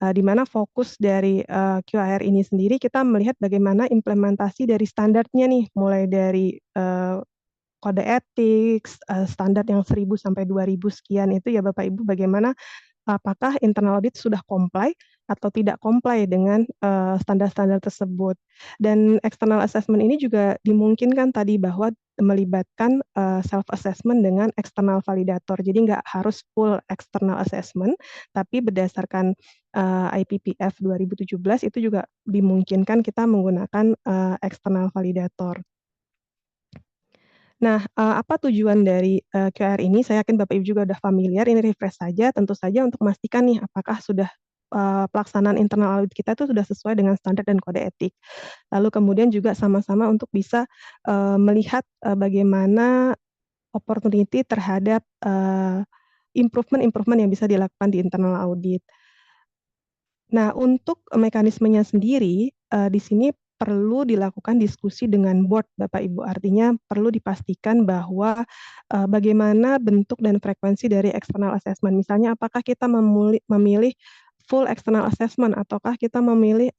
Di mana fokus dari QAR ini sendiri kita melihat bagaimana implementasi dari standarnya nih, mulai dari kode etik, standar yang 1000 sampai 2000 sekian itu ya Bapak Ibu, bagaimana apakah internal audit sudah comply atau tidak comply dengan standar-standar tersebut. Dan external assessment ini juga dimungkinkan tadi bahwa melibatkan self-assessment dengan external validator. Jadi nggak harus full external assessment, tapi berdasarkan IPPF 2017 itu juga dimungkinkan kita menggunakan external validator. Nah, apa tujuan dari QAR ini? Saya yakin Bapak Ibu juga sudah familiar, ini refresh saja, tentu saja untuk memastikan nih apakah sudah pelaksanaan internal audit kita itu sudah sesuai dengan standar dan kode etik. Lalu kemudian juga sama-sama untuk bisa melihat bagaimana opportunity terhadap improvement yang bisa dilakukan di internal audit. Nah, untuk mekanismenya sendiri, di sini perlu dilakukan diskusi dengan board Bapak Ibu. Artinya perlu dipastikan bahwa bagaimana bentuk dan frekuensi dari external assessment. Misalnya apakah kita memilih full external assessment ataukah kita memilih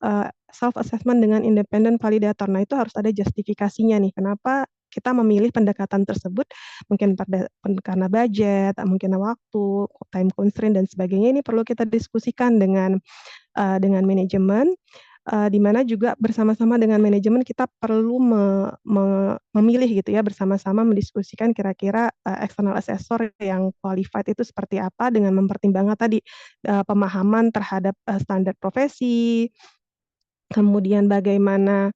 self assessment dengan independent validator. Nah, itu harus ada justifikasinya nih. Kenapa kita memilih pendekatan tersebut? Mungkin karena budget, mungkin waktu, time constraint dan sebagainya. Ini perlu kita diskusikan dengan manajemen. Di mana juga bersama-sama dengan manajemen kita perlu memilih gitu ya, bersama-sama mendiskusikan kira-kira external assessor yang qualified itu seperti apa dengan mempertimbangkan tadi pemahaman terhadap standar profesi, kemudian bagaimana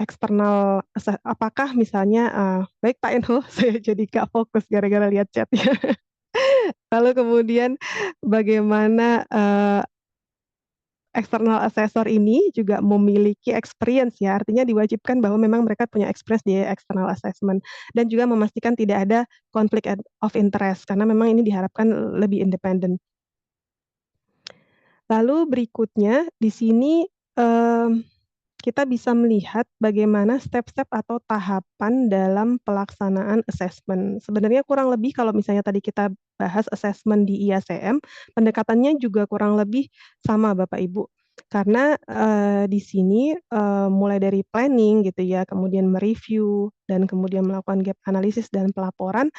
eksternal, apakah misalnya, baik Pak Enho, saya jadi gak fokus gara-gara lihat chatnya. Lalu kemudian bagaimana external assessor ini juga memiliki experience ya, artinya diwajibkan bahwa memang mereka punya experience di external assessment dan juga memastikan tidak ada conflict of interest karena memang ini diharapkan lebih independen. Lalu berikutnya di sini kita bisa melihat bagaimana step-step atau tahapan dalam pelaksanaan assessment. Sebenarnya kurang lebih kalau misalnya tadi kita bahas assessment di IACM, pendekatannya juga kurang lebih sama Bapak Ibu. Karena di sini mulai dari planning gitu ya, kemudian mereview dan kemudian melakukan gap analysis dan pelaporan,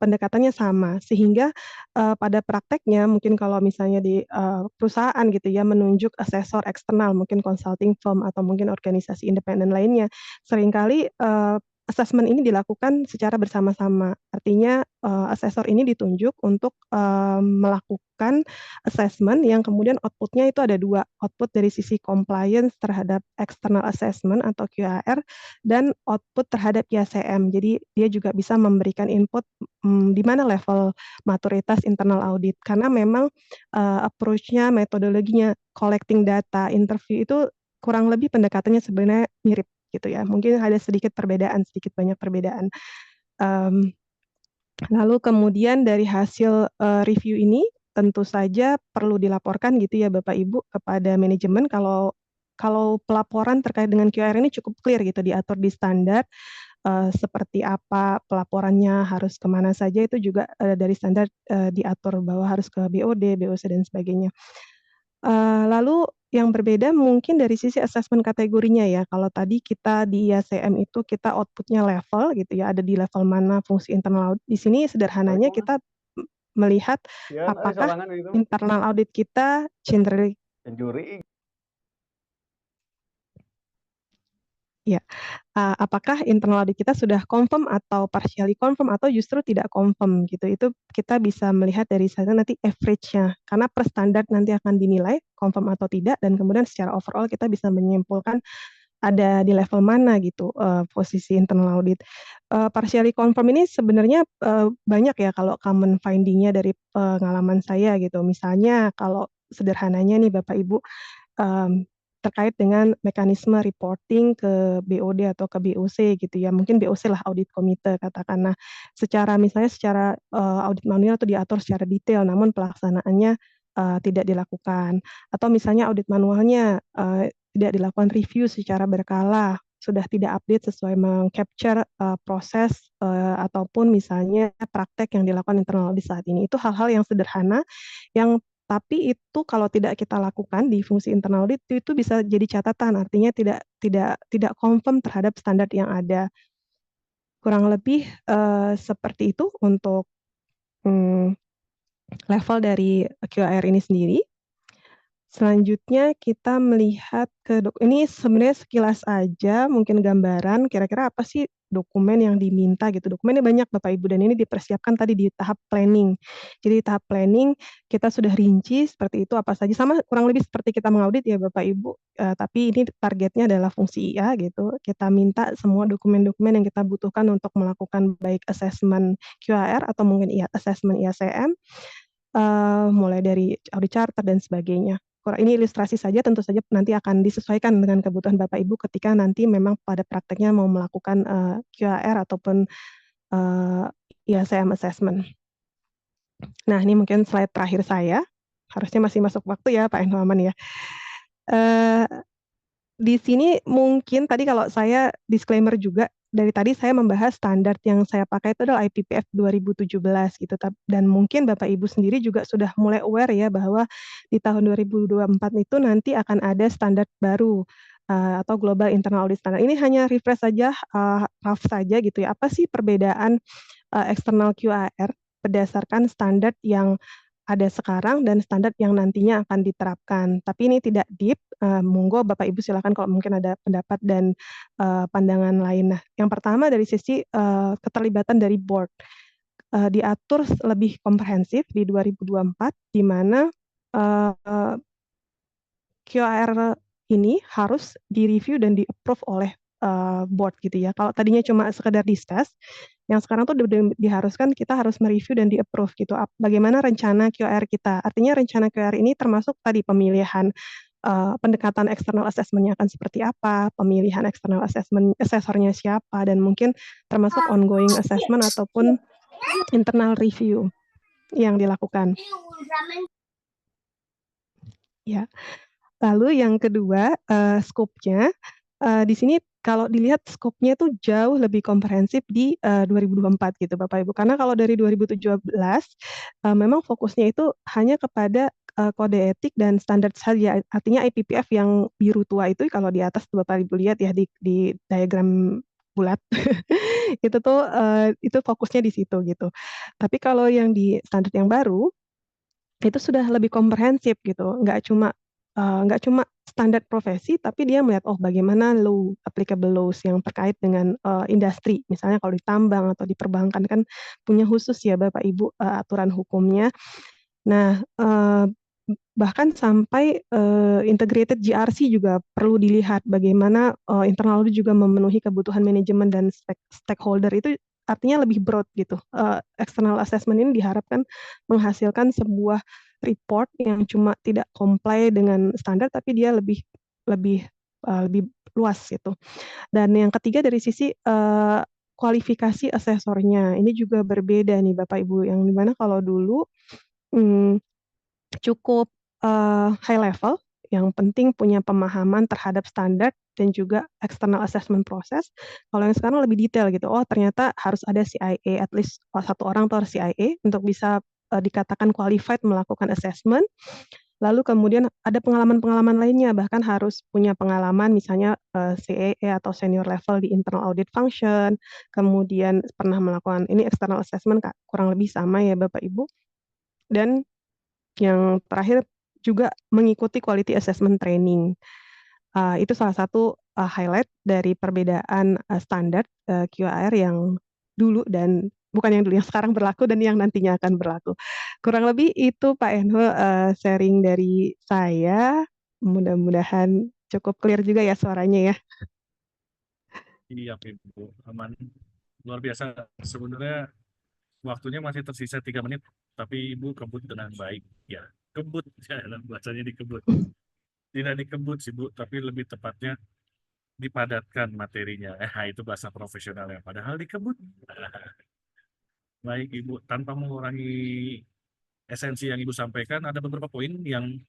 pendekatannya sama. Sehingga pada prakteknya mungkin kalau misalnya di perusahaan gitu ya menunjuk asesor eksternal, mungkin consulting firm atau mungkin organisasi independen lainnya, seringkali assessment ini dilakukan secara bersama-sama. Artinya asesor ini ditunjuk untuk melakukan assessment yang kemudian output-nya itu ada dua, output dari sisi compliance terhadap external assessment atau QAR dan output terhadap IACM. Jadi dia juga bisa memberikan input di mana level maturitas internal audit karena memang approach-nya, metodologinya, collecting data, interview itu kurang lebih pendekatannya sebenarnya mirip gitu ya. Mungkin ada sedikit perbedaan, sedikit banyak perbedaan. Lalu kemudian dari hasil review ini tentu saja perlu dilaporkan gitu ya Bapak Ibu kepada manajemen kalau pelaporan terkait dengan QAR ini cukup clear gitu, diatur di standar seperti apa pelaporannya, harus kemana saja itu juga dari standar diatur bahwa harus ke BOD, BOC dan sebagainya. Lalu yang berbeda mungkin dari sisi assessment kategorinya ya. Kalau tadi kita di IACM itu kita output-nya level gitu ya, ada di level mana fungsi internal audit. Di sini sederhananya kita melihat apakah internal audit kita cenderung ya, apakah internal audit kita sudah confirm atau partially confirm atau justru tidak confirm gitu. Itu kita bisa melihat dari sana nanti average-nya. Karena per standar nanti akan dinilai confirm atau tidak dan kemudian secara overall kita bisa menyimpulkan ada di level mana gitu posisi internal audit. Partially confirm ini sebenarnya banyak ya kalau common finding-nya dari pengalaman saya gitu. Misalnya kalau sederhananya nih Bapak Ibu terkait dengan mekanisme reporting ke BOD atau ke BOC gitu ya. Mungkin BOC lah audit komite katakan. Nah, misalnya secara audit manual itu diatur secara detail namun pelaksanaannya tidak dilakukan. Atau misalnya audit manualnya tidak dilakukan review secara berkala, sudah tidak update sesuai meng-capture proses ataupun misalnya praktek yang dilakukan internal audit saat ini. Itu hal-hal yang sederhana yang tapi itu kalau tidak kita lakukan di fungsi internal audit itu bisa jadi catatan, artinya tidak confirm terhadap standar yang ada. Kurang lebih seperti itu untuk level dari QAR ini sendiri. Selanjutnya kita melihat ini sebenarnya sekilas aja mungkin gambaran kira-kira apa sih dokumen yang diminta gitu. Dokumennya banyak Bapak Ibu dan ini dipersiapkan tadi di tahap planning. Jadi tahap planning kita sudah rinci seperti itu apa saja sama kurang lebih seperti kita mengaudit ya Bapak Ibu. Tapi ini targetnya adalah fungsi IA gitu. Kita minta semua dokumen-dokumen yang kita butuhkan untuk melakukan baik assessment QAR atau mungkin assessment IACM. Mulai dari audit charter dan sebagainya. Ini ilustrasi saja, tentu saja nanti akan disesuaikan dengan kebutuhan Bapak Ibu ketika nanti memang pada prakteknya mau melakukan QAR ataupun IACM assessment. Nah, ini mungkin slide terakhir saya. Harusnya masih masuk waktu ya Pak Enhoaman ya. Di sini mungkin tadi kalau saya disclaimer juga, dari tadi saya membahas standar yang saya pakai itu adalah IPPF 2017 gitu. Dan mungkin Bapak Ibu sendiri juga sudah mulai aware ya bahwa di tahun 2024 itu nanti akan ada standar baru atau Global Internal Audit Standard. Ini hanya refresh saja, rough saja gitu ya. Apa sih perbedaan eksternal QAR berdasarkan standar yang ada sekarang dan standar yang nantinya akan diterapkan. Tapi ini tidak deep. Monggo Bapak Ibu silakan kalau mungkin ada pendapat dan pandangan lain. Nah, yang pertama dari sisi keterlibatan dari board. Diatur lebih komprehensif di 2024, di mana QAR ini harus direview dan di-approve oleh board gitu ya. Kalau tadinya cuma sekedar discuss, yang sekarang tuh diharuskan kita harus mereview dan di-approve gitu. Bagaimana rencana QAR kita? Artinya rencana QAR ini termasuk tadi pemilihan pendekatan external assessment-nya akan seperti apa, pemilihan external assessment asesornya siapa, dan mungkin termasuk ongoing assessment ataupun internal review yang dilakukan. Ya. Lalu yang kedua, scope-nya. Di sini kalau dilihat scope-nya itu jauh lebih komprehensif di 2024 gitu Bapak Ibu. Karena kalau dari 2017 memang fokusnya itu hanya kepada kode etik dan standar saja. Artinya IPPF yang biru tua itu kalau di atas Bapak Ibu lihat ya di diagram bulat itu fokusnya di situ gitu. Tapi kalau yang di standar yang baru itu sudah lebih komprehensif gitu, nggak cuma standar profesi, tapi dia melihat bagaimana applicable laws yang terkait dengan industri, misalnya kalau di tambang atau di perbankan kan punya khusus ya Bapak Ibu aturan hukumnya. Nah, bahkan sampai integrated GRC juga perlu dilihat bagaimana internal audit juga memenuhi kebutuhan manajemen dan stakeholder itu. Artinya lebih broad gitu. External assessment ini diharapkan menghasilkan sebuah report yang cuma tidak comply dengan standar, tapi dia lebih luas gitu. Dan yang ketiga dari sisi kualifikasi asesornya, ini juga berbeda nih Bapak Ibu, yang dimana kalau dulu cukup high level, yang penting punya pemahaman terhadap standar dan juga external assessment process. Kalau yang sekarang lebih detail gitu, ternyata harus ada CIA, at least satu orang atau CIA untuk bisa dikatakan qualified melakukan assessment. Lalu kemudian ada pengalaman-pengalaman lainnya, bahkan harus punya pengalaman misalnya CAA atau senior level di internal audit function, kemudian pernah melakukan ini external assessment kurang lebih sama ya Bapak Ibu. Dan yang terakhir juga mengikuti quality assessment training. Itu salah satu highlight dari perbedaan standar QAR yang dulu dan bukan yang dulu, yang sekarang berlaku dan yang nantinya akan berlaku. Kurang lebih itu Pak Enho sharing dari saya. Mudah-mudahan cukup clear juga ya suaranya ya. Iya, Ibu. Aman. Luar biasa. Sebenarnya waktunya masih tersisa 3 menit, tapi Ibu kebut dengan baik. Ya, kebut. Bahasanya dikebut. Tidak dikebut sih, Bu, tapi lebih tepatnya dipadatkan materinya. Itu bahasa profesionalnya. Padahal dikebut. Baik, Ibu. Tanpa mengurangi esensi yang Ibu sampaikan, ada beberapa poin yang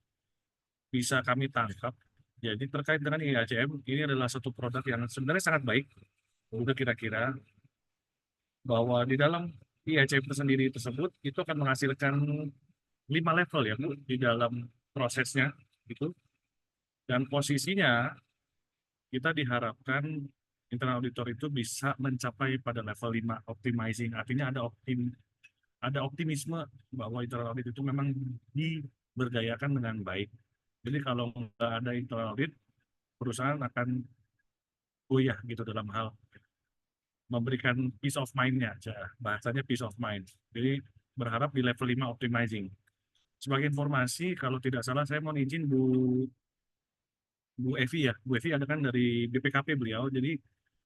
bisa kami tangkap. Jadi terkait dengan IACM, ini adalah satu produk yang sebenarnya sangat baik. Juga kira-kira bahwa di dalam IACM sendiri tersebut, itu akan menghasilkan 5 level ya, Bu, di dalam prosesnya. Gitu. Dan posisinya, kita diharapkan internal auditor itu bisa mencapai pada level 5 optimizing. Artinya ada optimisme bahwa internal audit itu memang diberdayakan dengan baik. Jadi kalau nggak ada internal audit, perusahaan akan goyah gitu dalam hal memberikan peace of mind-nya. Bahasanya peace of mind. Jadi berharap di level 5 optimizing. Sebagai informasi, kalau tidak salah saya mau izin Bu Evi ya. Bu Evi ada kan dari BPKP beliau. Jadi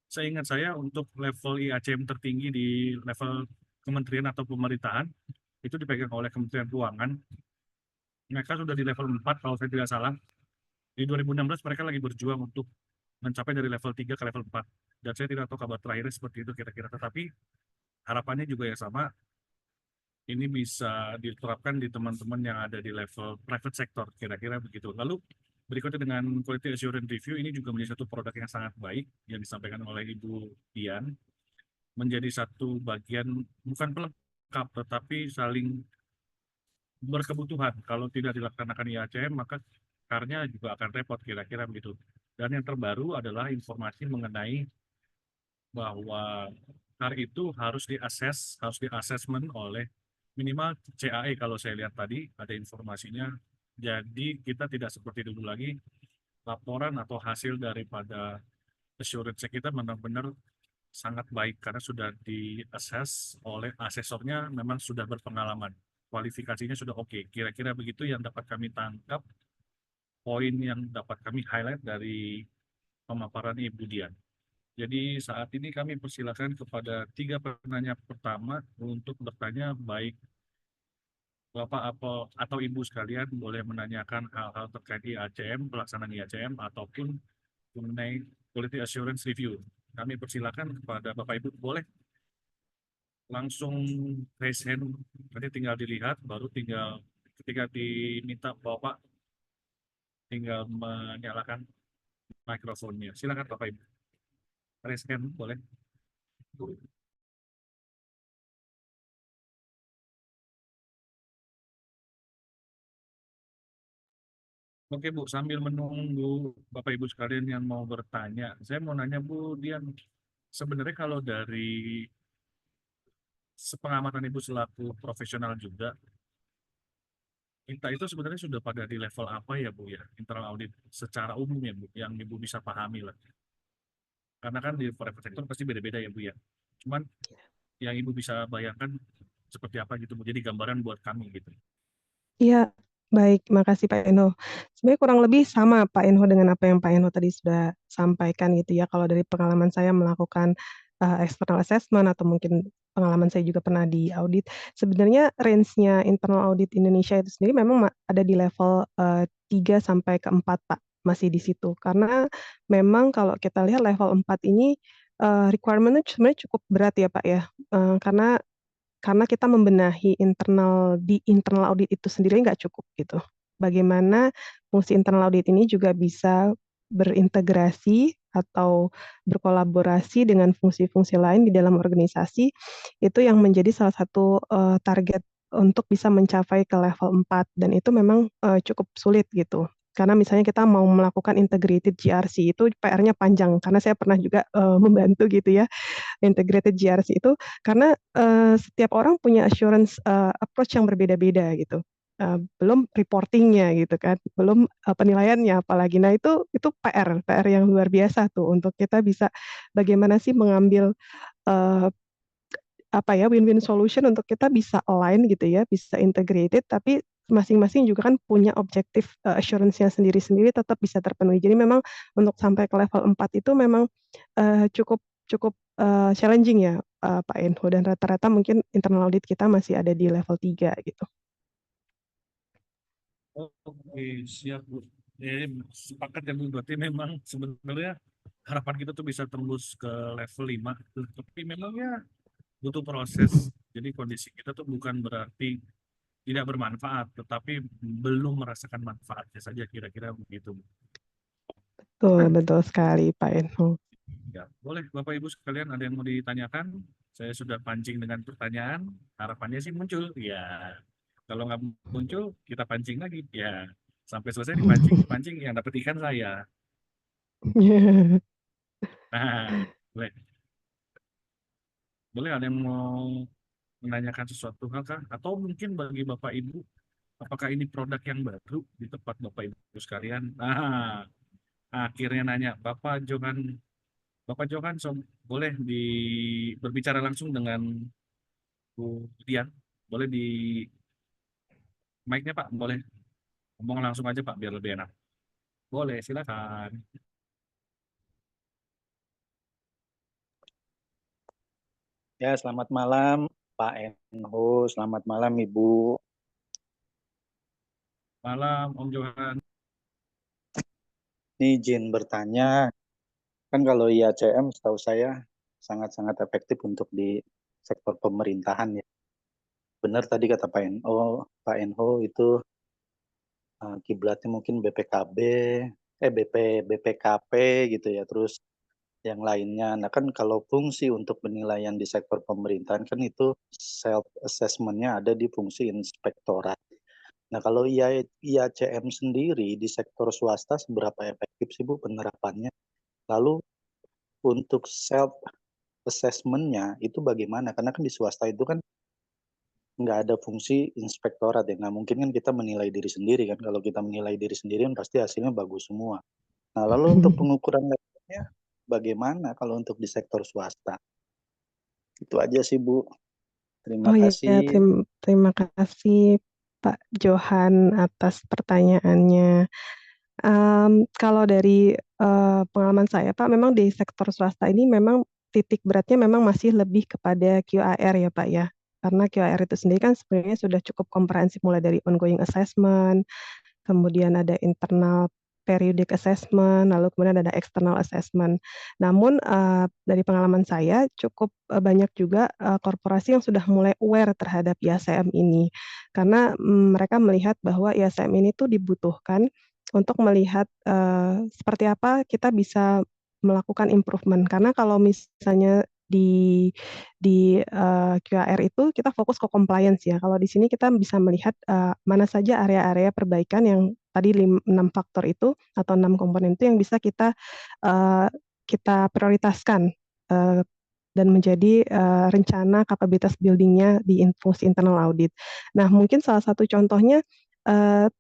saya ingat saya untuk level IACM tertinggi di level kementerian atau pemerintahan itu dipegang oleh Kementerian Keuangan. Mereka sudah di level 4 kalau saya tidak salah. Di 2016 mereka lagi berjuang untuk mencapai dari level 3 ke level 4. Dan saya tidak tahu kabar terakhirnya seperti itu kira-kira. Tetapi harapannya juga yang sama, ini bisa diterapkan di teman-teman yang ada di level private sector, kira-kira begitu. Lalu Berikutnya dengan Quality Assurance Review, ini juga menjadi satu produk yang sangat baik yang disampaikan oleh Ibu Dian, menjadi satu bagian bukan pelengkap tetapi saling berkebutuhan. Kalau tidak dilaksanakan IACM maka karnya juga akan repot kira-kira begitu. Dan yang terbaru adalah informasi mengenai bahwa KAR itu harus di-assessment oleh minimal CAE kalau saya lihat tadi ada informasinya. Jadi kita tidak seperti dulu lagi laporan atau hasil daripada assurance kita benar-benar sangat baik karena sudah di-assess oleh asesornya, memang sudah berpengalaman. Kualifikasinya sudah oke. Kira-kira begitu yang dapat kami tangkap, poin yang dapat kami highlight dari pemaparan Ibu Dian. Jadi saat ini kami persilakan kepada 3 penanya pertama untuk bertanya, baik Bapak atau Ibu sekalian boleh menanyakan hal-hal terkait IACM, pelaksanaan IACM, ataupun mengenai Quality Assurance Review. Kami persilakan kepada Bapak Ibu, boleh langsung raise hand, nanti tinggal dilihat, baru tinggal ketika diminta Bapak tinggal menyalakan mikrofonnya. Silakan Bapak Ibu. Raise hand, boleh. Oke Bu, sambil menunggu Bapak Ibu sekalian yang mau bertanya, saya mau nanya Bu Dian, sebenarnya kalau dari sepengamatan Ibu selaku profesional juga, kita itu sebenarnya sudah pada di level apa ya Bu ya, internal audit secara umum ya Bu, yang Ibu bisa pahami lah. Karena kan di private sector pasti beda-beda ya Bu ya. Cuman yang Ibu bisa bayangkan seperti apa gitu Bu, jadi gambaran buat kami gitu. Iya, baik, makasih Pak Eno. Sebenarnya kurang lebih sama Pak Eno dengan apa yang Pak Eno tadi sudah sampaikan gitu ya. Kalau dari pengalaman saya melakukan external assessment atau mungkin pengalaman saya juga pernah di audit, sebenarnya range-nya internal audit Indonesia itu sendiri memang ada di level 3 sampai ke 4 Pak, masih di situ. Karena memang kalau kita lihat level 4 ini requirement-nya sebenarnya cukup berat ya Pak ya. Karena kita membenahi di internal audit itu sendiri nggak cukup gitu. Bagaimana fungsi internal audit ini juga bisa berintegrasi atau berkolaborasi dengan fungsi-fungsi lain di dalam organisasi, itu yang menjadi salah satu target untuk bisa mencapai ke level 4, dan itu memang cukup sulit gitu. Karena misalnya kita mau melakukan integrated GRC, itu PR-nya panjang, karena saya pernah juga membantu gitu ya, integrated GRC itu, karena setiap orang punya assurance approach yang berbeda-beda gitu. Belum reportingnya gitu kan, belum penilaiannya apalagi. Nah itu PR yang luar biasa tuh untuk kita bisa bagaimana sih mengambil win-win solution untuk kita bisa align gitu ya, bisa integrated, tapi masing-masing juga kan punya objektif assurance-nya sendiri-sendiri tetap bisa terpenuhi. Jadi memang untuk sampai ke level 4 itu memang cukup cukup challenging ya Pak Enho, dan rata-rata mungkin internal audit kita masih ada di level 3 gitu. Oke, siap Bu. Sepakat ya Bu, berarti memang sebenarnya harapan kita tuh bisa tembus ke level 5, tapi memangnya butuh proses. Jadi kondisi kita tuh bukan berarti tidak bermanfaat, tetapi belum merasakan manfaatnya saja, kira-kira begitu. Betul sekali Pak Enho. Ya, boleh Bapak Ibu sekalian, ada yang mau ditanyakan? Saya sudah pancing dengan pertanyaan, harapannya sih muncul. Ya, kalau nggak muncul, kita pancing lagi. Ya, sampai selesai dipancing, yang dapat ikan saya. Nah, boleh. Boleh ada yang mau menanyakan sesuatu hal kah? Atau mungkin bagi Bapak Ibu, apakah ini produk yang baru di tempat Bapak Ibu sekalian? Nah, akhirnya nanya, Bapak Johan, boleh berbicara langsung dengan Bu Dian? Boleh di mic-nya Pak? Boleh ngomong langsung aja Pak, biar lebih enak. Boleh, silakan. Ya, selamat malam Pak Enho, selamat malam Ibu. Malam Om Johan. Ini izin bertanya, kan kalau IACM setahu saya sangat-sangat efektif untuk di sektor pemerintahan ya. Benar tadi kata Pak Enho itu kiblatnya mungkin BPKB, BPKP gitu ya, terus yang lainnya. Nah kan kalau fungsi untuk penilaian di sektor pemerintahan kan itu self assessment-nya ada di fungsi inspektorat. Nah kalau IACM sendiri di sektor swasta seberapa efektif sih Bu penerapannya? Lalu untuk self assessment-nya itu bagaimana? Karena kan di swasta itu kan nggak ada fungsi inspektorat ya. Nah mungkin kan kita menilai diri sendiri kan. Kalau kita menilai diri sendiri kan pasti hasilnya bagus semua. Nah lalu untuk pengukuran levelnya bagaimana kalau untuk di sektor swasta? Itu aja sih Bu. Terima Oh iya, kasih. terima kasih Pak Johan atas pertanyaannya. Kalau dari pengalaman saya, Pak, memang di sektor swasta ini memang titik beratnya memang masih lebih kepada QAR ya, Pak ya. Karena QAR itu sendiri kan sebenarnya sudah cukup komprehensif mulai dari ongoing assessment, kemudian ada internal periodic assessment, lalu kemudian ada external assessment. Namun dari pengalaman saya cukup banyak juga korporasi yang sudah mulai aware terhadap IACM ini. Karena mereka melihat bahwa IACM ini tuh dibutuhkan untuk melihat seperti apa kita bisa melakukan improvement. Karena kalau misalnya di QAR itu kita fokus ke compliance ya. Kalau di sini kita bisa melihat mana saja area-area perbaikan yang tadi 6 faktor itu atau 6 komponen itu yang bisa kita prioritaskan dan menjadi rencana kapabilitas building-nya di fungsi internal audit. Nah, mungkin salah satu contohnya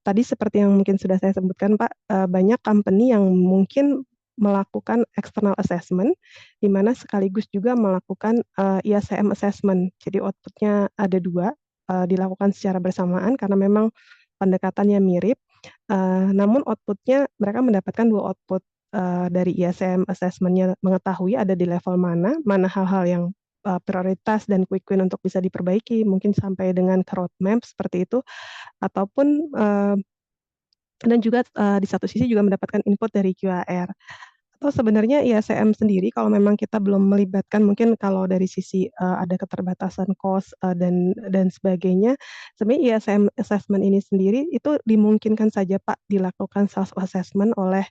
tadi seperti yang mungkin sudah saya sebutkan Pak, banyak company yang mungkin melakukan external assessment, di mana sekaligus juga melakukan IACM assessment. Jadi outputnya ada 2, dilakukan secara bersamaan karena memang pendekatannya mirip. Namun outputnya mereka mendapatkan 2 output dari IACM assessment-nya, mengetahui ada di level mana hal-hal yang prioritas dan quick win untuk bisa diperbaiki, mungkin sampai dengan ke roadmap seperti itu, ataupun dan juga di satu sisi juga mendapatkan input dari QAR. Atau sebenarnya IACM sendiri kalau memang kita belum melibatkan mungkin kalau dari sisi ada keterbatasan cost dan sebagainya, sebenarnya IACM assessment ini sendiri itu dimungkinkan saja Pak dilakukan self assessment oleh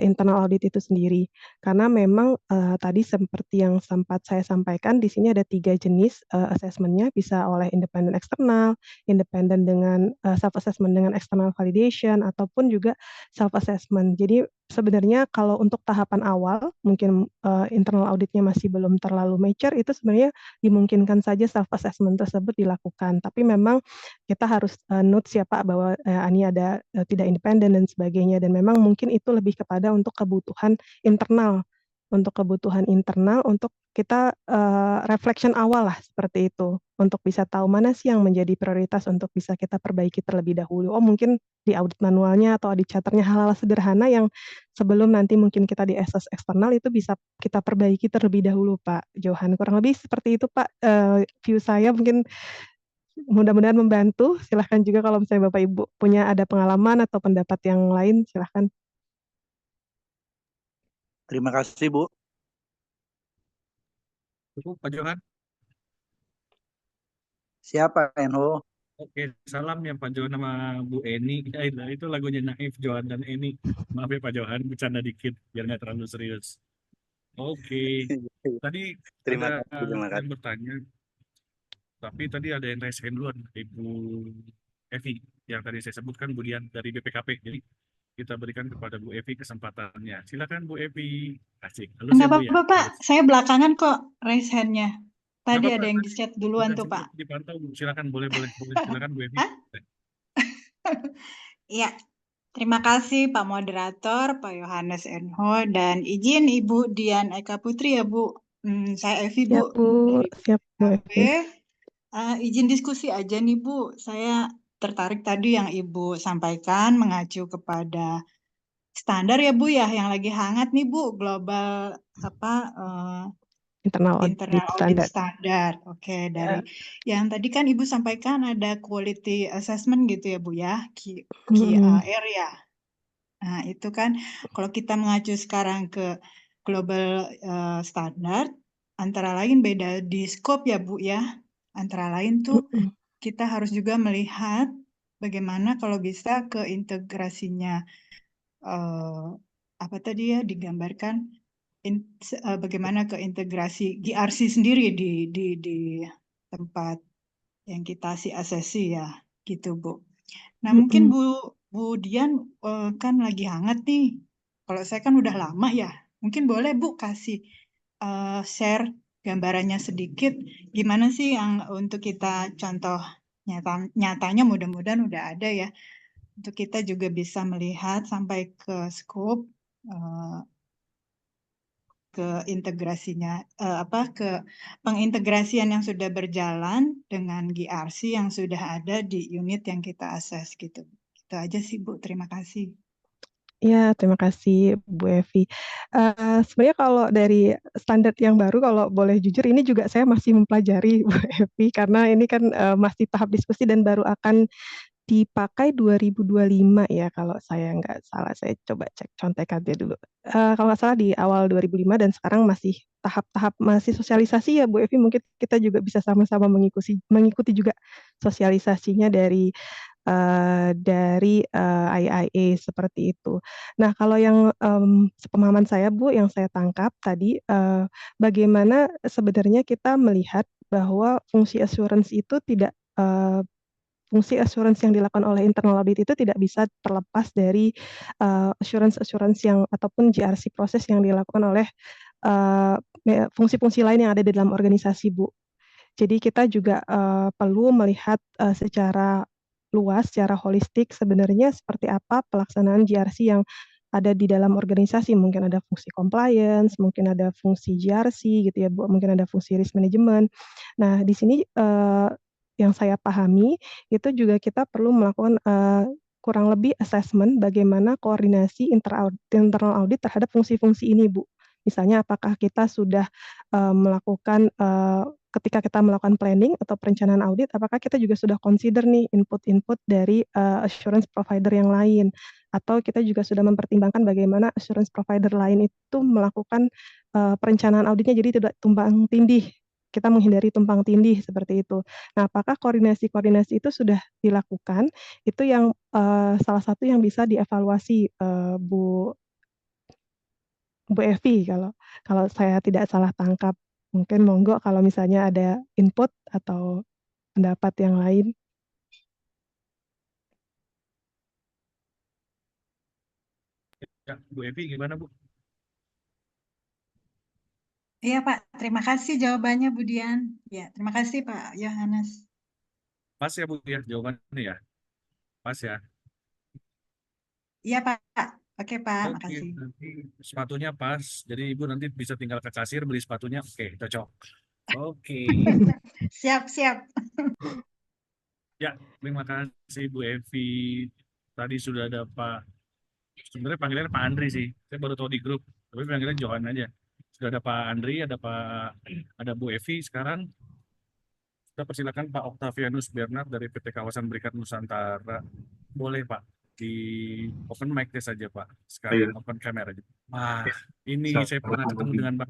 internal audit itu sendiri. Karena memang tadi seperti yang sempat saya sampaikan di sini ada 3 jenis assessment-nya, bisa oleh independen eksternal, independen dengan self assessment dengan external validation ataupun juga self assessment. Jadi sebenarnya kalau untuk tahapan awal mungkin internal auditnya masih belum terlalu mature, itu sebenarnya dimungkinkan saja self assessment tersebut dilakukan. Tapi memang kita harus note ya Pak bahwa ini ada tidak independen dan sebagainya, dan memang mungkin itu lebih kepada untuk kebutuhan internal untuk kita reflection awal lah seperti itu, untuk bisa tahu mana sih yang menjadi prioritas untuk bisa kita perbaiki terlebih dahulu. Oh mungkin di audit manualnya atau audit charternya hal-hal sederhana yang sebelum nanti mungkin kita di assess eksternal itu bisa kita perbaiki terlebih dahulu Pak Johan. Kurang lebih seperti itu Pak view saya, mungkin mudah-mudahan membantu. Silahkan juga kalau misalnya Bapak Ibu punya ada pengalaman atau pendapat yang lain, silahkan. Terima kasih Bu. Cukup, Pak Johan. Siapa Enho? Oke, salam ya Pak Johan sama Bu Eni. Itu lagunya Naif, Johan dan Eni. Maaf ya Pak Johan, bercanda dikit biar nggak terlalu serius. Oke, tadi Terima ada kasih. yang bertanya, tapi tadi ada yang raise hand duluan, Ibu Evi, yang tadi saya sebutkan Bu Dian dari BPKP. Jadi kita berikan kepada Bu Evi kesempatannya. Silakan Bu Evi. Asik. Halus Nggak ya Bu ya. apa-apa Pak, Halus. saya belakangan kok raise hand-nya. Nggak Tadi apa-apa, ada yang tadi di chat duluan udah tuh Pak. dipantau Bu. Silakan, boleh. Silakan Bu Evi. Hah? Iya, terima kasih Pak Moderator, Pak Yohanes Enho, dan izin Ibu Dian Eka Putri ya Bu. Saya Evi Bu, Siap Bu, dari siap Bu BPKP. Evi. Izin diskusi aja nih Bu, saya tertarik tadi yang Ibu sampaikan mengacu kepada standar ya Bu ya, yang lagi hangat nih Bu, global Internal internal audit audit standard. standar. Oke, dari yang tadi kan Ibu sampaikan ada quality assessment gitu ya Bu ya, QAR ya. Nah, itu kan kalau kita mengacu sekarang ke global standard, antara lain beda di scope ya Bu ya. Antara lain tuh kita harus juga melihat bagaimana kalau bisa ke integrasinya apa tadi ya digambarkan bagaimana ke integrasi GRC sendiri di tempat yang kita asesi ya gitu Bu. Nah mungkin Bu Dian kan lagi hangat nih. Kalau saya kan udah lama ya. Mungkin boleh Bu kasih share gambarannya sedikit. Gimana sih yang untuk kita contoh nyatanya mudah-mudahan udah ada ya. Untuk kita juga bisa melihat sampai ke scope ke integrasinya ke pengintegrasian yang sudah berjalan dengan GRC yang sudah ada di unit yang kita akses gitu. Itu aja sih Bu, terima kasih. Ya, terima kasih Bu Evi. Sebenarnya kalau dari standar yang baru, kalau boleh jujur, ini juga saya masih mempelajari Bu Evi, karena ini kan masih tahap diskusi dan baru akan dipakai 2025 ya, kalau saya nggak salah. Saya coba cek contekannya dulu. Kalau nggak salah di awal 2005 dan sekarang masih tahap-tahap masih sosialisasi ya Bu Evi. Mungkin kita juga bisa sama-sama mengikuti juga sosialisasinya dari IIA seperti itu. Nah, kalau yang sepemahaman saya Bu, yang saya tangkap tadi, bagaimana sebenarnya kita melihat bahwa fungsi assurance itu tidak fungsi assurance yang dilakukan oleh internal audit itu tidak bisa terlepas dari assurance yang ataupun GRC proses yang dilakukan oleh fungsi-fungsi lain yang ada di dalam organisasi Bu. Jadi kita juga perlu melihat secara luas, secara holistik sebenarnya seperti apa pelaksanaan GRC yang ada di dalam organisasi. Mungkin ada fungsi compliance, mungkin ada fungsi GRC gitu ya Bu, mungkin ada fungsi risk management. Nah, di sini yang saya pahami itu juga kita perlu melakukan kurang lebih assessment bagaimana koordinasi internal audit terhadap fungsi-fungsi ini Bu. Misalnya apakah kita sudah melakukan ketika kita melakukan planning atau perencanaan audit, apakah kita juga sudah consider nih input-input dari assurance provider yang lain, atau kita juga sudah mempertimbangkan bagaimana assurance provider lain itu melakukan perencanaan auditnya jadi tidak tumpang tindih. Kita menghindari tumpang tindih seperti itu. Nah, apakah koordinasi-koordinasi itu sudah dilakukan? Itu yang salah satu yang bisa dievaluasi Bu Evi kalau saya tidak salah tangkap. Mungkin monggo kalau misalnya ada input atau pendapat yang lain. Ya, Bu Evi gimana Bu? Iya Pak, terima kasih jawabannya Bu Dian. Ya, terima kasih Pak Yohanes. Pas ya Bu ya jawabannya ya? Pas ya? Iya Pak. Oke Pak, Oke, makasih. nanti sepatunya pas. Jadi Ibu nanti bisa tinggal ke kasir beli sepatunya. Oke, cocok. Oke. Siap. Ya, terima kasih Bu Evi. Tadi sudah ada sebenarnya panggilannya Pak Andri sih. Saya baru tahu di grup, tapi panggilannya Johan aja. Sudah ada Pak Andri, ada Bu Evi. Sekarang kita persilakan Pak Octavianus Bernard dari PT Kawasan Berikat Nusantara. Boleh Pak, di open mic test saja Pak. Sekarang open kamera aja. Wah, ini saya pernah ketemu dengan Pak.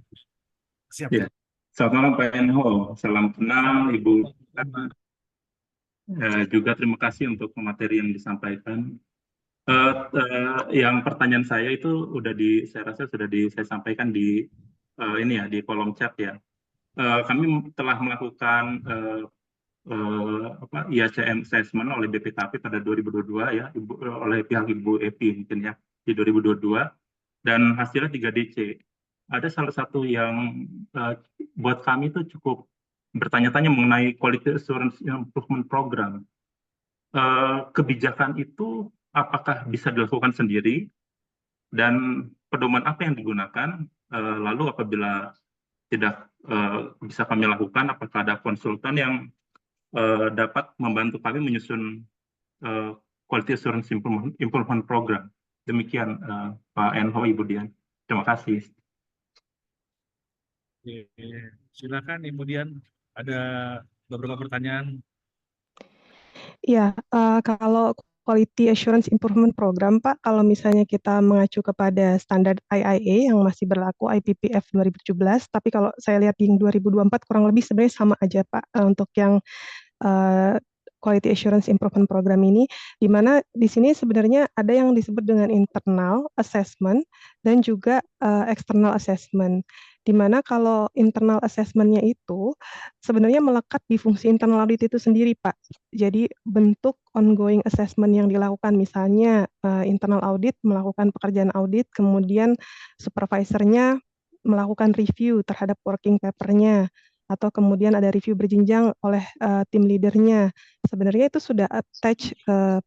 Siap. Ya. Selamat malam Pak Enho, salam kenal Ibu. Juga terima kasih untuk materi yang disampaikan. Yang pertanyaan saya itu saya rasa sudah saya sampaikan di di kolom chat ya. Kami telah melakukan IACM assessment oleh BPKP pada 2022 ya, oleh pihak Ibu Evi mungkin ya di 2022, dan hasilnya 3DC. Ada salah satu yang buat kami itu cukup bertanya-tanya mengenai Quality Assurance Improvement Program. Kebijakan itu apakah bisa dilakukan sendiri, dan pedoman apa yang digunakan, lalu apabila tidak bisa kami lakukan, apakah ada konsultan yang dapat membantu kami menyusun Quality Assurance Improvement Program. Demikian Pak Enho, Ibu Dian. Terima kasih. Silakan Ibu Dian, ada beberapa pertanyaan. Ya, kalau Quality Assurance Improvement Program, Pak, kalau misalnya kita mengacu kepada standar IIA yang masih berlaku IPPF 2017, tapi kalau saya lihat di 2024 kurang lebih sebenarnya sama aja, Pak, untuk yang Quality Assurance Improvement Program ini, di mana di sini sebenarnya ada yang disebut dengan internal assessment dan juga external assessment. Di mana kalau internal assessment-nya itu sebenarnya melekat di fungsi internal audit itu sendiri, Pak. Jadi bentuk ongoing assessment yang dilakukan, misalnya internal audit melakukan pekerjaan audit, kemudian supervisornya melakukan review terhadap working paper-nya, atau kemudian ada review berjenjang oleh tim leadernya. Sebenarnya itu sudah attach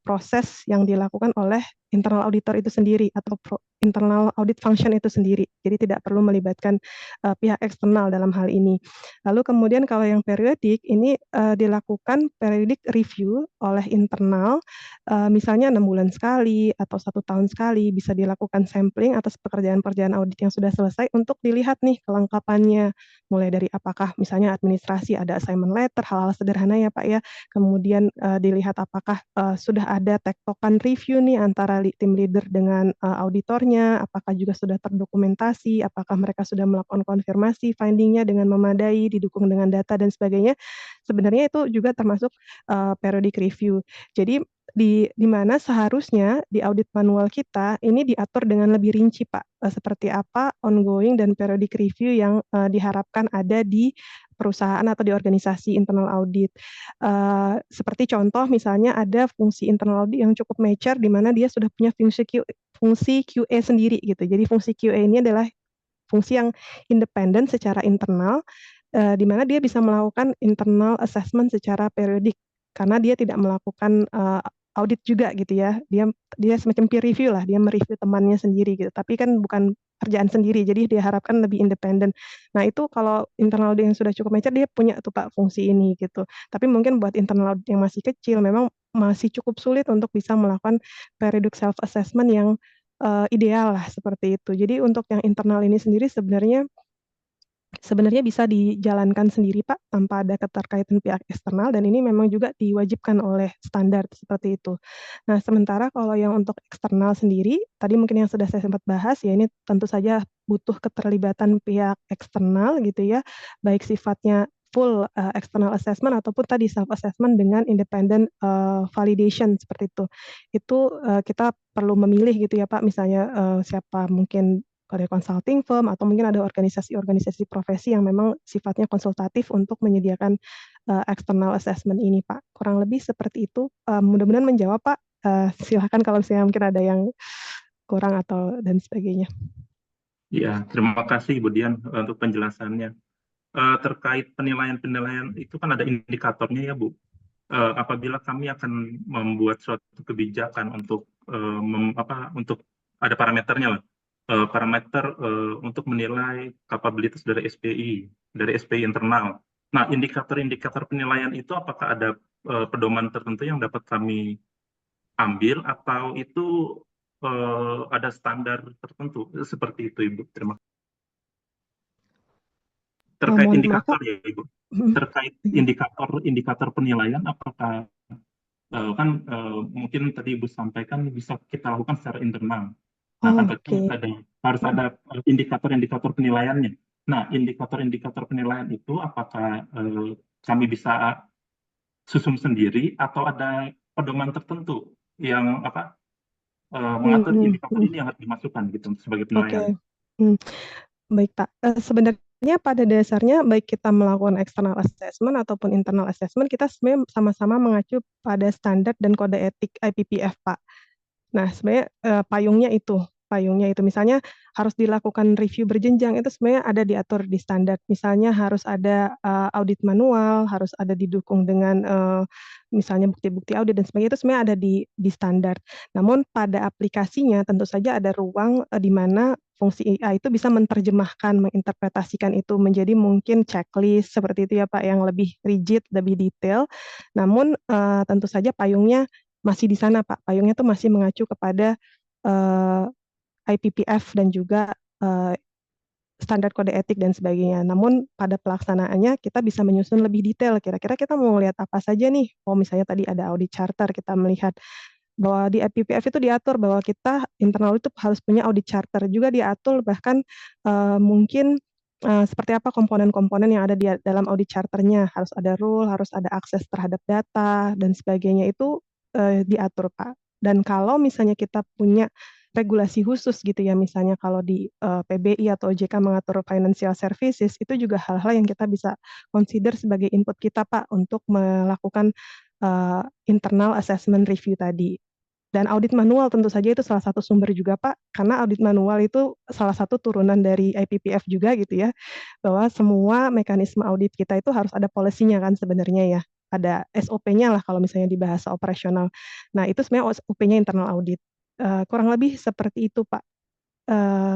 proses yang dilakukan oleh internal auditor itu sendiri atau internal audit function itu sendiri. Jadi tidak perlu melibatkan pihak eksternal dalam hal ini. Lalu kemudian kalau yang periodik ini dilakukan periodic review oleh internal, misalnya 6 bulan sekali atau 1 tahun sekali, bisa dilakukan sampling atas pekerjaan-pekerjaan audit yang sudah selesai untuk dilihat nih kelengkapannya, mulai dari apakah misalnya administrasi ada assignment letter, hal-hal sederhana ya Pak ya, kemudian dilihat apakah sudah ada tektokan review nih antara tim leader dengan auditornya, apakah juga sudah terdokumentasi, apakah mereka sudah melakukan konfirmasi findingnya dengan memadai, didukung dengan data dan sebagainya. Sebenarnya itu juga termasuk periodic review. Jadi di mana seharusnya di audit manual kita ini diatur dengan lebih rinci Pak, seperti apa ongoing dan periodic review yang diharapkan ada di perusahaan atau di organisasi internal audit. Seperti contoh misalnya ada fungsi internal audit yang cukup mature di mana dia sudah punya fungsi QA sendiri gitu. Jadi fungsi QA ini adalah fungsi yang independen secara internal, di mana dia bisa melakukan internal assessment secara periodik karena dia tidak melakukan audit juga gitu ya. Dia semacam peer review lah, dia mereview temannya sendiri gitu. Tapi kan bukan kerjaan sendiri, jadi diharapkan lebih independen. Nah itu kalau internal audit yang sudah cukup mature, dia punya tuh Pak fungsi ini gitu. Tapi mungkin buat internal audit yang masih kecil, memang masih cukup sulit untuk bisa melakukan periodic self-assessment yang ideal lah seperti itu. Jadi untuk yang internal ini sendiri sebenarnya bisa dijalankan sendiri Pak, tanpa ada keterkaitan pihak eksternal dan ini memang juga diwajibkan oleh standar seperti itu. Nah, sementara kalau yang untuk eksternal sendiri, tadi mungkin yang sudah saya sempat bahas ya ini tentu saja butuh keterlibatan pihak eksternal gitu ya, baik sifatnya full external assessment ataupun tadi self assessment dengan independent validation seperti itu. Itu kita perlu memilih gitu ya Pak, misalnya siapa mungkin dari consulting firm atau mungkin ada organisasi-organisasi profesi yang memang sifatnya konsultatif untuk menyediakan external assessment ini Pak. Kurang lebih seperti itu. Mudah-mudahan menjawab Pak. Silakan kalau misalnya mungkin ada yang kurang atau dan sebagainya. Ya, terima kasih Bu Dian untuk penjelasannya. Terkait penilaian-penilaian itu kan ada indikatornya ya Bu. Apabila kami akan membuat suatu kebijakan untuk untuk ada parameternya lah. Parameter untuk menilai kapabilitas dari SPI internal. Nah, indikator-indikator penilaian itu apakah ada pedoman tertentu yang dapat kami ambil atau itu ada standar tertentu seperti itu Ibu? Terima kasih. Terkait indikator ya Ibu. Terkait indikator penilaian apakah kan mungkin tadi Ibu sampaikan bisa kita lakukan secara internal. Nah, harus ada indikator-indikator penilaiannya. Nah, indikator-indikator penilaian itu apakah kami bisa susun sendiri atau ada pedoman tertentu yang mengatur indikator ini yang harus dimasukkan gitu sebagai penilaian? Baik Pak, sebenarnya pada dasarnya baik kita melakukan external assessment ataupun internal assessment, kita sebenarnya sama-sama mengacu pada standar dan kode etik IPPF Pak. Nah, sebenarnya payungnya itu misalnya harus dilakukan review berjenjang itu sebenarnya ada diatur di standar. Misalnya harus ada audit manual, harus ada didukung dengan misalnya bukti-bukti audit dan sebagainya itu sebenarnya ada di standar. Namun pada aplikasinya tentu saja ada ruang di mana fungsi AI itu bisa menerjemahkan, menginterpretasikan itu menjadi mungkin checklist seperti itu ya Pak, yang lebih rigid, lebih detail. Namun tentu saja payungnya masih di sana Pak. Payungnya itu masih mengacu kepada IPPF dan juga standar kode etik dan sebagainya. Namun pada pelaksanaannya kita bisa menyusun lebih detail. Kira-kira kita mau lihat apa saja nih? Oh misalnya tadi ada audit charter, kita melihat bahwa di IPPF itu diatur bahwa kita internal itu harus punya audit charter. Juga diatur bahkan mungkin seperti apa komponen-komponen yang ada di dalam audit charternya, harus ada rule, harus ada akses terhadap data, dan sebagainya itu diatur, Pak. Dan kalau misalnya kita punya regulasi khusus gitu ya, misalnya kalau di PBI atau OJK mengatur financial services, itu juga hal-hal yang kita bisa consider sebagai input kita, Pak, untuk melakukan internal assessment review tadi. Dan audit manual tentu saja itu salah satu sumber juga, Pak, karena audit manual itu salah satu turunan dari IPPF juga gitu ya, bahwa semua mekanisme audit kita itu harus ada policy-nya kan sebenarnya ya, ada SOP-nya lah kalau misalnya di bahasa operasional. Nah itu sebenarnya SOP-nya internal audit. Kurang lebih seperti itu, Pak,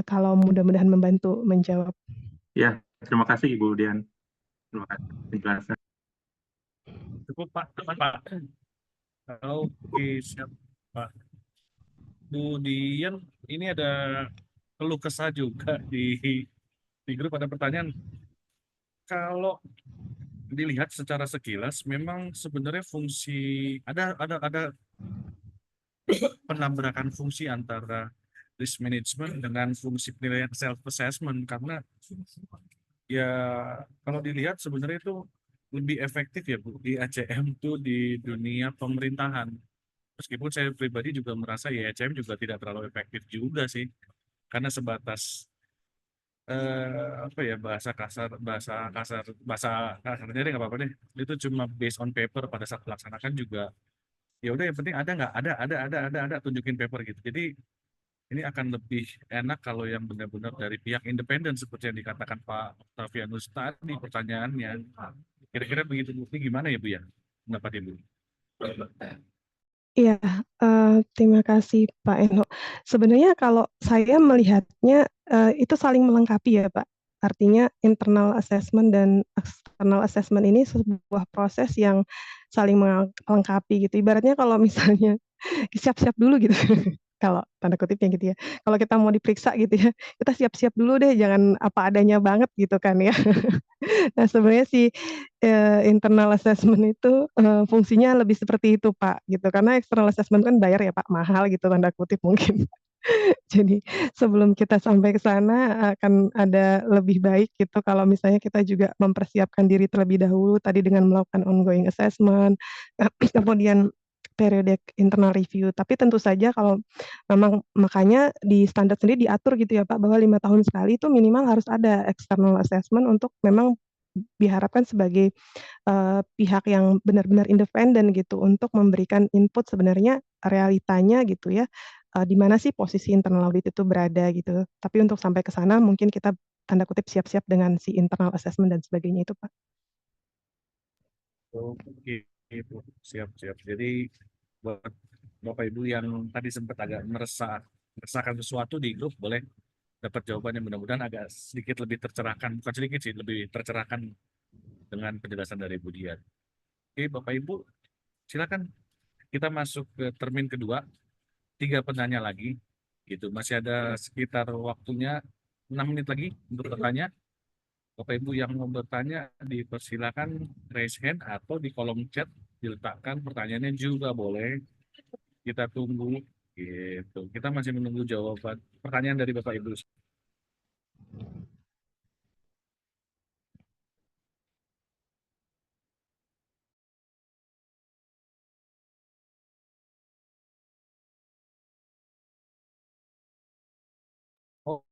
kalau mudah-mudahan membantu menjawab. Ya, terima kasih Ibu Dian. Terima kasih penjelasan. Cukup Pak, teman Pak. Oke, siap Pak. Kemudian ini ada keluh kesah juga di grup, ada pertanyaan. Kalau dilihat secara sekilas, memang sebenarnya fungsi ada penabrakan fungsi antara risk management dengan fungsi penilaian self assessment, karena ya kalau dilihat sebenarnya itu lebih efektif ya Bu di ACM itu di dunia pemerintahan. Meskipun saya pribadi juga merasa ya ACM juga tidak terlalu efektif juga sih, karena sebatas apa ya, bahasa kasarnya deh nggak apa-apa deh, itu cuma based on paper. Pada saat melaksanakan juga ya udah, yang penting ada nggak ada tunjukin paper gitu. Jadi ini akan lebih enak kalau yang benar-benar dari pihak independen seperti yang dikatakan Pak Octavianus tadi pertanyaannya. Kira-kira begitu Bu. Ini gimana ya Bu ya pendapat Ibu? Iya, terima kasih Pak Eno. Sebenarnya kalau saya melihatnya itu saling melengkapi ya Pak. Artinya internal assessment dan external assessment ini sebuah proses yang saling melengkapi gitu. Ibaratnya kalau misalnya siap-siap dulu gitu. Kalau tanda kutipnya gitu ya. Kalau kita mau diperiksa gitu ya, kita siap-siap dulu deh, jangan apa adanya banget gitu kan ya. Nah sebenarnya si internal assessment itu fungsinya lebih seperti itu Pak, gitu. Karena external assessment kan bayar ya Pak, mahal gitu tanda kutip mungkin. Jadi sebelum kita sampai ke sana akan ada lebih baik gitu kalau misalnya kita juga mempersiapkan diri terlebih dahulu tadi dengan melakukan ongoing assessment, kemudian periodic internal review. Tapi tentu saja kalau memang makanya di standar sendiri diatur gitu ya Pak, bahwa 5 tahun sekali itu minimal harus ada external assessment untuk memang diharapkan sebagai pihak yang benar-benar independen gitu untuk memberikan input sebenarnya realitanya gitu ya, di mana sih posisi internal audit itu berada gitu. Tapi untuk sampai ke sana mungkin kita tanda kutip siap-siap dengan si internal assessment dan sebagainya itu Pak. Oke, siap. Jadi buat Bapak Ibu yang tadi sempat agak meresahkan sesuatu di grup, boleh dapat jawabannya, mudah-mudahan agak sedikit lebih tercerahkan, bukan sedikit sih, lebih tercerahkan dengan penjelasan dari Bu Dian. Oke, Bapak Ibu, silakan kita masuk ke termin kedua, 3 penanya lagi, gitu. Masih ada sekitar waktunya 6 menit lagi untuk bertanya. Bapak Ibu yang mau bertanya dipersilakan raise hand atau di kolom chat diletakkan pertanyaannya juga boleh. Kita tunggu, gitu. Kita masih menunggu jawaban pertanyaan dari Bapak Ibu.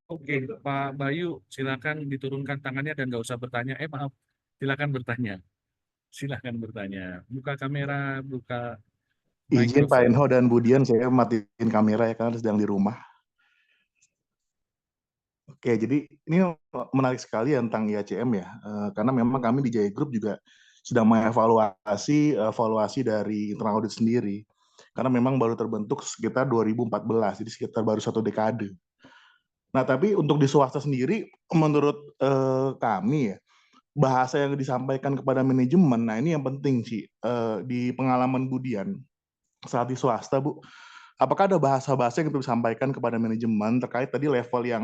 Oke, Pak Bayu, silakan diturunkan tangannya dan nggak usah bertanya. Maaf, silakan bertanya. Silakan bertanya. Buka kamera, buka Izin Pak mikrofon. Enho dan Budian, saya matiin kamera ya karena sedang di rumah. Oke, jadi ini menarik sekali tentang IACM ya, karena memang kami di Jaya Group juga sedang mengevaluasi dari internal audit sendiri, karena memang baru terbentuk sekitar 2014, jadi sekitar baru 1 dekade. Nah, tapi untuk di swasta sendiri, menurut kami ya, bahasa yang disampaikan kepada manajemen, nah ini yang penting sih, di pengalaman Budian, saat di swasta Bu, apakah ada bahasa-bahasa yang disampaikan kepada manajemen terkait tadi level 1,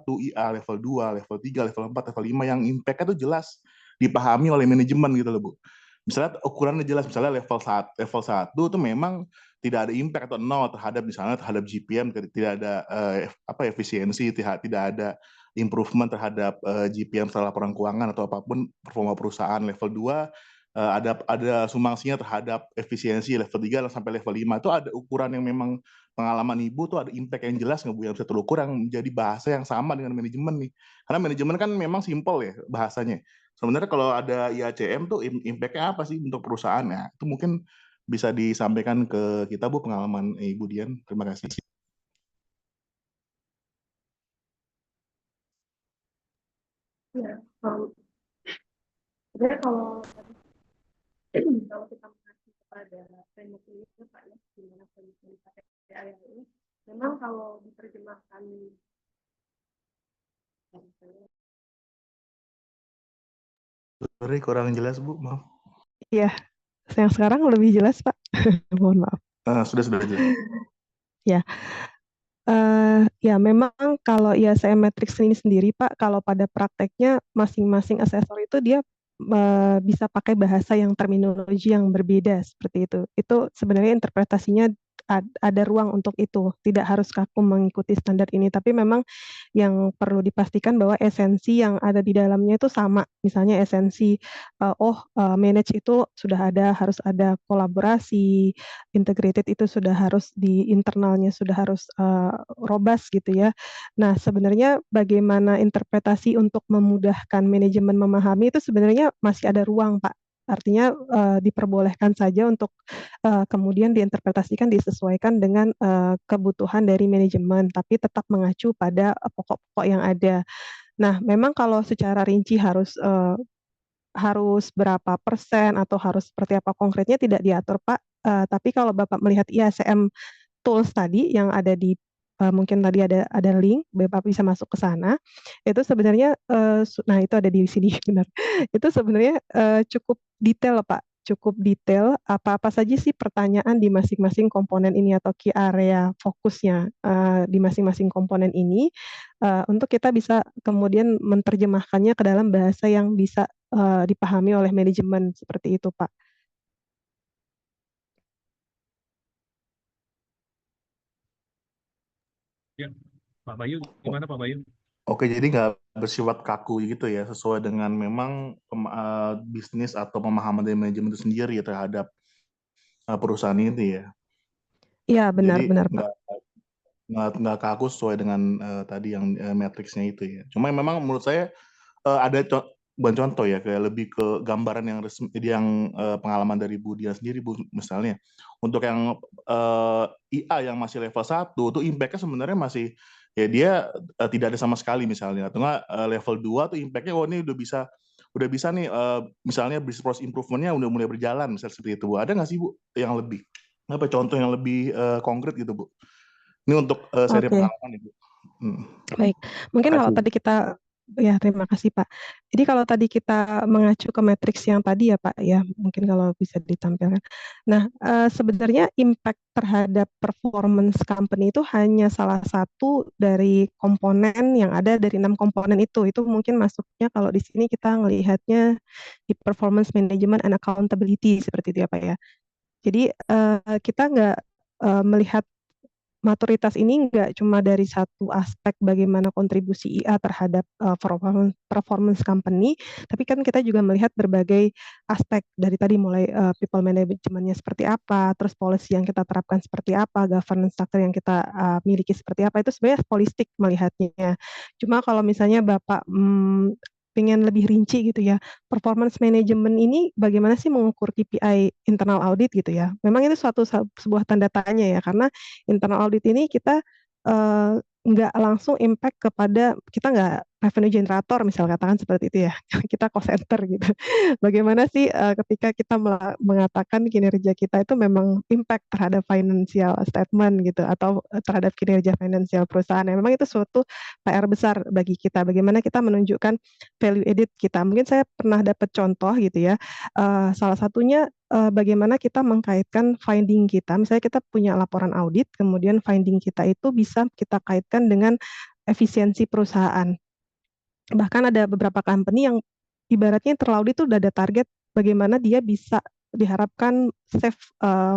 IA, level 2, level 3, level 4, level 5 yang impact-nya itu jelas dipahami oleh manajemen gitu loh Bu. Misalnya ukurannya jelas, misalnya level 1 itu memang tidak ada impact atau 0 terhadap misalnya terhadap GPM, tidak ada efisiensi, tidak ada improvement terhadap GPM setelah laporan keuangan atau apapun performa perusahaan. Level 2 ada sumangsinya terhadap efisiensi. Level 3 sampai level 5 itu ada ukuran yang memang pengalaman Ibu tuh ada impact yang jelas nggak Bu yang bisa terukur yang menjadi bahasa yang sama dengan manajemen nih. Karena manajemen kan memang simpel ya bahasanya. Sebenarnya kalau ada IACM tuh impact-nya apa sih untuk perusahaan ya? Itu mungkin bisa disampaikan ke kita Bu pengalaman Ibu Dian. Terima kasih. Ya, sebenarnya kalau kita mengacu kepada framework ini Pak ya, gimana framework dipakai AI ini, memang kalau diterjemahkan Sorry, kurang jelas Bu, maaf. Iya, yang sekarang lebih jelas Pak. Mohon maaf. Sudah jelas. Ya, ya memang kalau IACM Matrix ini sendiri Pak, kalau pada prakteknya masing-masing asesor itu dia bisa pakai bahasa yang terminologi yang berbeda seperti itu. Itu sebenarnya interpretasinya ada ruang untuk itu, tidak harus kaku mengikuti standar ini, tapi memang yang perlu dipastikan bahwa esensi yang ada di dalamnya itu sama. Misalnya esensi, manage itu sudah ada, harus ada kolaborasi, integrated itu sudah harus di internalnya sudah harus robust gitu ya. Nah, sebenarnya bagaimana interpretasi untuk memudahkan manajemen memahami itu sebenarnya masih ada ruang, Pak. Artinya diperbolehkan saja untuk kemudian diinterpretasikan disesuaikan dengan kebutuhan dari manajemen, tapi tetap mengacu pada pokok-pokok yang ada. Nah, memang kalau secara rinci harus berapa persen atau harus seperti apa konkretnya tidak diatur, Pak. Tapi kalau Bapak melihat IACM tools tadi yang ada di mungkin tadi ada link, Bapak bisa masuk ke sana. Itu sebenarnya nah itu ada di sini benar. Itu sebenarnya cukup detail, Pak. Cukup detail apa-apa saja sih pertanyaan di masing-masing komponen ini atau key area fokusnya di masing-masing komponen ini untuk kita bisa kemudian menerjemahkannya ke dalam bahasa yang bisa dipahami oleh manajemen seperti itu, Pak. Ya, Pak Bayu, gimana Pak Bayu? Oke, jadi nggak bersifat kaku gitu ya, sesuai dengan memang bisnis atau pemahaman dari manajemen itu sendiri ya terhadap perusahaan ini ya. Iya, benar-benar Pak. Nggak kaku sesuai dengan tadi yang matriksnya itu ya. Cuma memang menurut saya ada bukan contoh ya, kayak lebih ke gambaran yang resmi, yang pengalaman dari Bu Dian sendiri Bu, misalnya untuk yang IA yang masih level 1 tuh impact-nya sebenarnya masih ya dia tidak ada sama sekali misalnya, atau enggak level 2 tuh impact-nya ini udah bisa nih misalnya business process improvement-nya udah mulai berjalan misalnya seperti itu Bu. Ada nggak sih Bu yang lebih apa contoh yang lebih konkret gitu Bu? Ini untuk seri pengalaman Ibu. Baik, mungkin kalau tadi kita ya terima kasih Pak. Jadi kalau tadi kita mengacu ke matriks yang tadi ya Pak ya, mungkin kalau bisa ditampilkan. Nah, sebenarnya impact terhadap performance company itu hanya salah satu dari komponen yang ada dari 6 komponen itu. Itu mungkin masuknya kalau di sini kita melihatnya di performance management and accountability seperti itu ya Pak ya. Jadi kita nggak melihat maturitas ini nggak cuma dari satu aspek bagaimana kontribusi IA terhadap performance company, tapi kan kita juga melihat berbagai aspek dari tadi mulai people management-nya seperti apa, terus policy yang kita terapkan seperti apa, governance structure yang kita miliki seperti apa, itu sebenarnya holistik melihatnya. Cuma kalau misalnya Bapak pengen lebih rinci gitu ya, performance management ini bagaimana sih mengukur KPI internal audit gitu ya. Memang itu sebuah tanda tanya ya, karena internal audit ini kita nggak langsung impact kepada, kita nggak revenue generator misal katakan seperti itu ya, kita cost center gitu. Bagaimana sih ketika kita mengatakan kinerja kita itu memang impact terhadap financial statement gitu, atau terhadap kinerja finansial perusahaan. Memang itu suatu PR besar bagi kita, bagaimana kita menunjukkan value added kita. Mungkin saya pernah dapat contoh gitu ya, salah satunya bagaimana kita mengkaitkan finding kita, misalnya kita punya laporan audit, kemudian finding kita itu bisa kita kaitkan dengan efisiensi perusahaan. Bahkan ada beberapa company yang ibaratnya internal audit itu udah ada target bagaimana dia bisa diharapkan save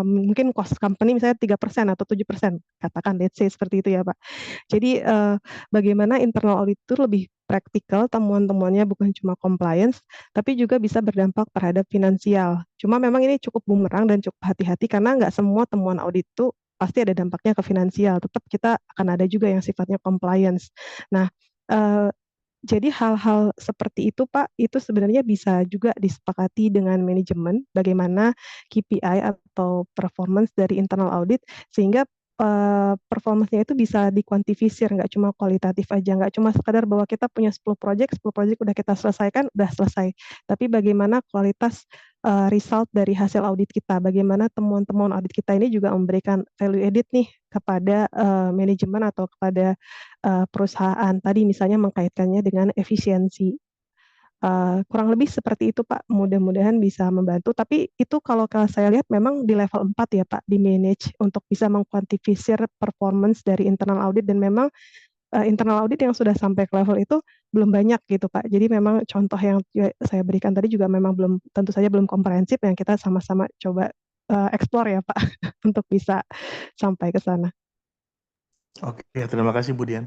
mungkin cost company misalnya 3% atau 7%, katakan let's say seperti itu ya Pak. Jadi bagaimana internal audit itu lebih praktikal, temuan-temuannya bukan cuma compliance, tapi juga bisa berdampak terhadap finansial. Cuma memang ini cukup bumerang dan cukup hati-hati karena nggak semua temuan audit itu pasti ada dampaknya ke finansial. Tetap kita akan ada juga yang sifatnya compliance. Nah, jadi hal-hal seperti itu Pak, itu sebenarnya bisa juga disepakati dengan manajemen bagaimana KPI atau performance dari internal audit sehingga performance-nya itu bisa dikuantifisir, nggak cuma kualitatif aja, nggak cuma sekadar bahwa kita punya 10 project udah kita selesaikan, udah selesai. Tapi bagaimana kualitas result dari hasil audit kita, bagaimana temuan-temuan audit kita ini juga memberikan value added nih kepada manajemen atau kepada perusahaan. Tadi misalnya mengkaitkannya dengan efisiensi. Kurang lebih seperti itu Pak, mudah-mudahan bisa membantu. Tapi itu kalau saya lihat memang di level 4 ya Pak, di manage untuk bisa mengkuantifisir performance dari internal audit dan memang internal audit yang sudah sampai ke level itu belum banyak gitu Pak. Jadi memang contoh yang saya berikan tadi juga memang belum, tentu saja belum komprehensif, yang kita sama-sama coba explore ya Pak untuk bisa sampai ke sana. Oke, terima kasih Bu Dian.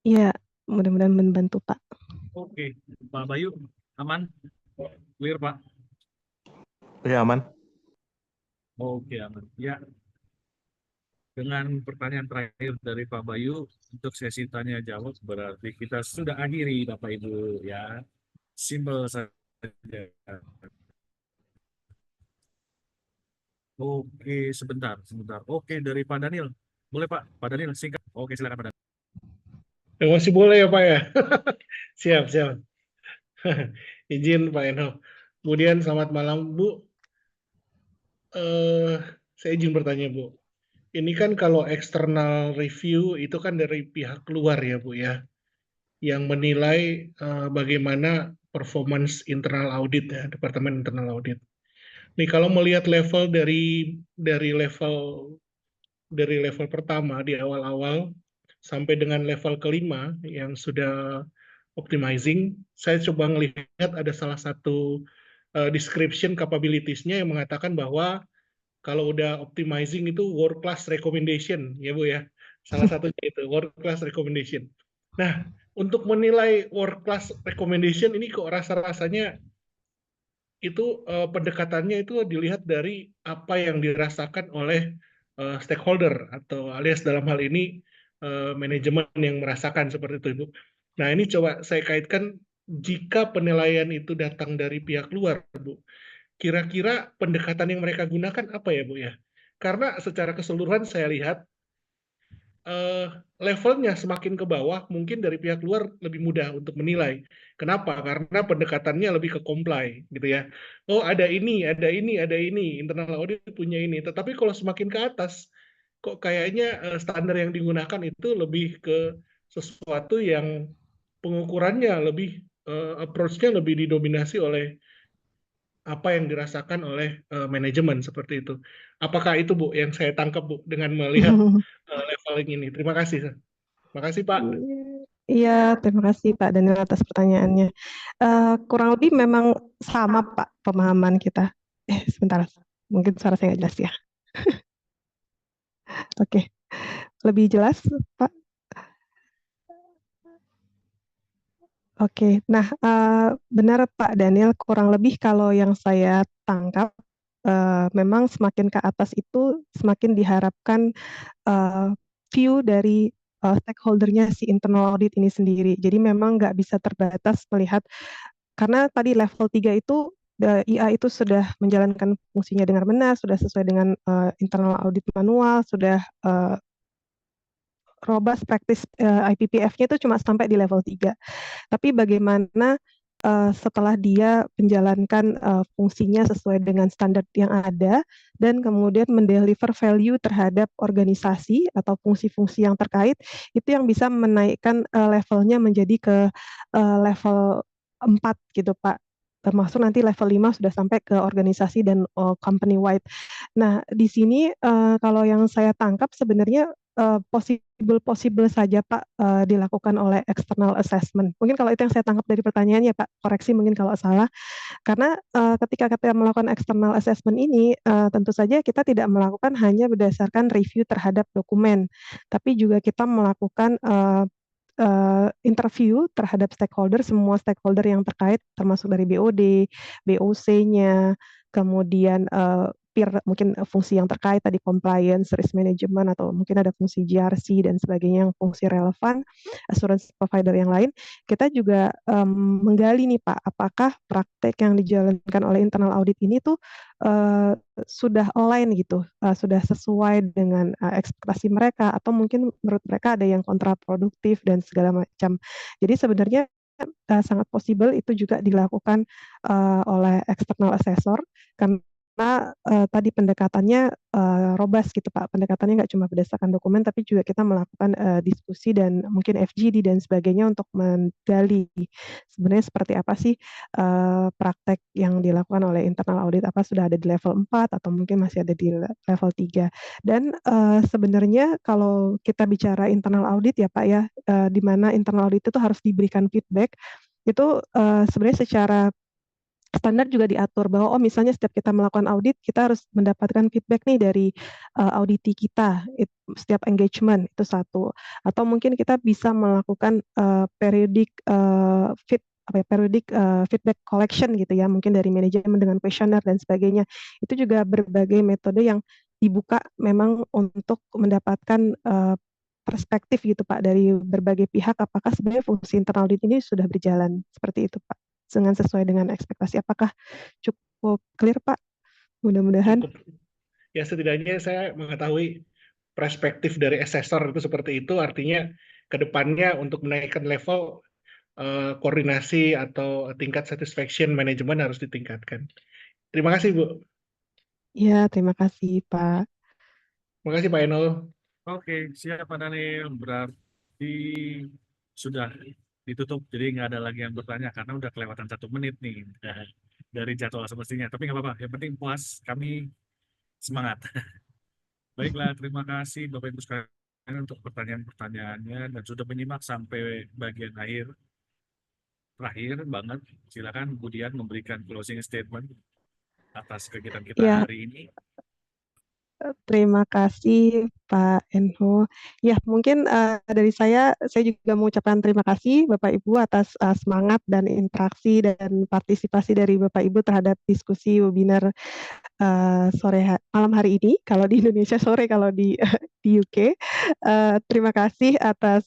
Iya, mudah-mudahan membantu Pak. Oke, Pak Bayu, aman? Clear, Pak? Ya, aman. Oke, aman. Ya, dengan pertanyaan terakhir dari Pak Bayu, untuk sesi tanya jawab berarti kita sudah akhiri, Bapak Ibu, ya. Simple saja. Oke, sebentar. Oke, dari Pak Daniel. Boleh, Pak? Pak Daniel, singkat. Oke, silakan, Pak Daniel. Masih boleh ya Pak ya? Siap. Izin Pak Eno. Kemudian selamat malam Bu. Saya izin bertanya Bu. Ini kan kalau external review itu kan dari pihak luar ya Bu ya, yang menilai bagaimana performance internal audit ya, Departemen Internal Audit. Nih kalau melihat level dari level pertama di awal-awal sampai dengan level kelima yang sudah optimizing, saya coba melihat ada salah satu description capabilities-nya yang mengatakan bahwa kalau udah optimizing itu world class recommendation ya Bu ya. Salah satunya itu world class recommendation. Nah, untuk menilai world class recommendation ini kok rasa-rasanya itu pendekatannya itu dilihat dari apa yang dirasakan oleh stakeholder atau alias dalam hal ini manajemen yang merasakan seperti itu Ibu. Nah ini coba saya kaitkan jika penilaian itu datang dari pihak luar Bu, kira-kira pendekatan yang mereka gunakan apa ya Bu ya? Karena secara keseluruhan saya lihat levelnya semakin ke bawah, mungkin dari pihak luar lebih mudah untuk menilai. Kenapa? Karena pendekatannya lebih ke comply, gitu ya. Oh, ada ini, internal audit punya ini. Tetapi kalau semakin ke atas, kok kayaknya standar yang digunakan itu lebih ke sesuatu yang pengukurannya lebih, approach-nya lebih didominasi oleh apa yang dirasakan oleh manajemen seperti itu. Apakah itu Bu yang saya tangkap Bu dengan melihat leveling ini? Terima kasih. Terima kasih Pak. Iya, terima kasih Pak Daniel atas pertanyaannya. Kurang lebih memang sama Pak pemahaman kita. Sebentar, mungkin suara saya nggak jelas ya. Oke, lebih jelas Pak? Oke, nah benar Pak Daniel, kurang lebih kalau yang saya tangkap memang semakin ke atas itu semakin diharapkan view dari stakeholder-nya si internal audit ini sendiri. Jadi memang nggak bisa terbatas melihat, karena tadi level 3 itu IA itu sudah menjalankan fungsinya dengan benar, sudah sesuai dengan internal audit manual, sudah robust practice IPPF-nya itu cuma sampai di level 3. Tapi bagaimana setelah dia menjalankan fungsinya sesuai dengan standar yang ada dan kemudian mendeliver value terhadap organisasi atau fungsi-fungsi yang terkait, itu yang bisa menaikkan levelnya menjadi ke level 4 gitu Pak. termasuk nanti level 5 sudah sampai ke organisasi dan company wide. Nah, di sini kalau yang saya tangkap sebenarnya possible saja Pak dilakukan oleh external assessment. Mungkin kalau itu yang saya tangkap dari pertanyaannya Pak, koreksi mungkin kalau salah. Karena ketika kita melakukan external assessment ini, tentu saja kita tidak melakukan hanya berdasarkan review terhadap dokumen, tapi juga kita melakukan interview terhadap stakeholder, semua stakeholder yang terkait, termasuk dari BOD, BOC-nya, kemudian mungkin fungsi yang terkait tadi compliance, risk management, atau mungkin ada fungsi GRC dan sebagainya yang fungsi relevan, assurance provider yang lain. Kita juga menggali nih Pak, apakah praktek yang dijalankan oleh internal audit ini tuh sudah align gitu, sudah sesuai dengan ekspektasi mereka, atau mungkin menurut mereka ada yang kontraproduktif dan segala macam. Jadi sebenarnya sangat possible itu juga dilakukan oleh external assessor, karena tadi pendekatannya robust gitu Pak, pendekatannya nggak cuma berdasarkan dokumen, tapi juga kita melakukan diskusi dan mungkin FGD dan sebagainya untuk menggali sebenarnya seperti apa sih praktek yang dilakukan oleh internal audit, apa sudah ada di level 4 atau mungkin masih ada di level 3. Dan sebenarnya kalau kita bicara internal audit ya Pak ya, di mana internal audit itu harus diberikan feedback, itu sebenarnya secara standar juga diatur bahwa misalnya setiap kita melakukan audit kita harus mendapatkan feedback nih dari auditi kita setiap engagement, itu satu. Atau mungkin kita bisa melakukan periodic feedback collection gitu ya, mungkin dari manajemen dengan questionnaire dan sebagainya. Itu juga berbagai metode yang dibuka memang untuk mendapatkan perspektif gitu Pak dari berbagai pihak, apakah sebenarnya fungsi internal audit ini sudah berjalan seperti itu Pak, dengan sesuai dengan ekspektasi. Apakah cukup clear Pak? Mudah-mudahan. Ya, setidaknya saya mengetahui perspektif dari assessor itu seperti itu, artinya ke depannya untuk menaikkan level koordinasi atau tingkat satisfaction manajemen harus ditingkatkan. Terima kasih Bu. Ya, terima kasih Pak. Terima kasih Pak Enol. Oke, siap Pak Daniel. Berarti sudah ditutup, jadi nggak ada lagi yang bertanya karena udah kelewatan 1 menit nih dari jadwal semestinya. Tapi nggak apa-apa, yang penting puas, kami semangat. Baiklah, terima kasih Bapak Ibu sekalian untuk pertanyaan-pertanyaannya dan sudah menyimak sampai bagian akhir. Terakhir banget, silakan Bu Dian memberikan closing statement atas kegiatan kita Ya. hari ini. Terima kasih Pak Enho. Ya, mungkin dari saya juga mengucapkan terima kasih Bapak Ibu atas semangat dan interaksi dan partisipasi dari Bapak Ibu terhadap diskusi webinar malam hari ini. Kalau di Indonesia sore, kalau di UK. Terima kasih atas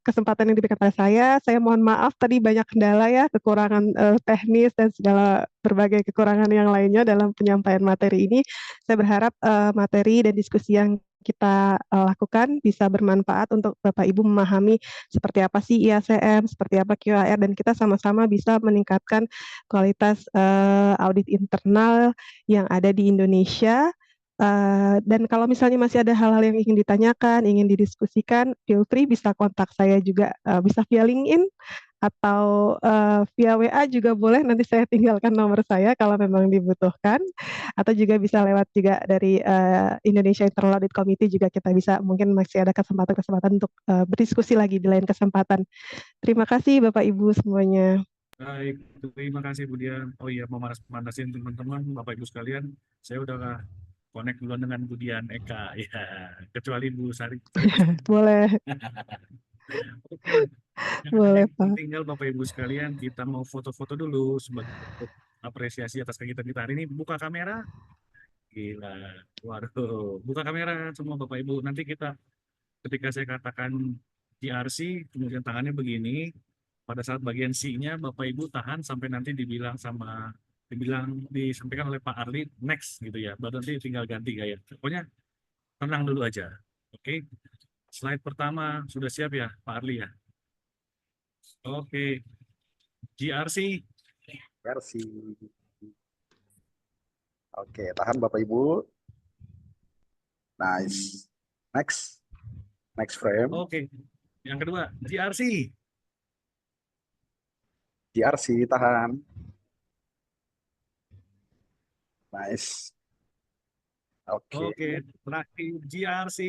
kesempatan yang diberikan pada saya. Saya mohon maaf tadi banyak kendala ya, kekurangan teknis dan segala berbagai kekurangan yang lainnya dalam penyampaian materi ini. Saya berharap materi dan diskusi yang kita lakukan bisa bermanfaat untuk Bapak Ibu memahami seperti apa sih IACM, seperti apa QAR, dan kita sama-sama bisa meningkatkan kualitas audit internal yang ada di Indonesia. Dan kalau misalnya masih ada hal-hal yang ingin ditanyakan, ingin didiskusikan, feel free bisa kontak saya juga, bisa via LinkedIn atau via WA juga boleh, nanti saya tinggalkan nomor saya kalau memang dibutuhkan, atau juga bisa lewat juga dari Indonesia Internal Audit Committee juga kita bisa, mungkin masih ada kesempatan-kesempatan untuk berdiskusi lagi di lain kesempatan. Terima kasih Bapak Ibu semuanya. Baik, terima kasih Bu Dian. Oh iya, mau manasin teman-teman, Bapak Ibu sekalian, saya udah connect duluan dengan Bu Dian Eka, ya, kecuali Bu Sari. Boleh. Boleh Pak. Tinggal Bapak Ibu sekalian, kita mau foto-foto dulu sebagai apresiasi atas kegiatan kita hari ini. Buka kamera. Gila. Waduh, buka kamera semua Bapak Ibu. Nanti kita, ketika saya katakan GRC, kemudian tangannya begini, pada saat bagian C-nya Bapak Ibu tahan sampai nanti disampaikan oleh Pak Arli next gitu ya. Baru nanti tinggal ganti gaya. Pokoknya tenang dulu aja. Oke. Slide pertama sudah siap ya Pak Arli ya? Oke. GRC. Oke, tahan Bapak Ibu. Nice. Next frame. Oke. Yang kedua, GRC. GRC, tahan. Nice. Oke. Oke, terakhir GRC.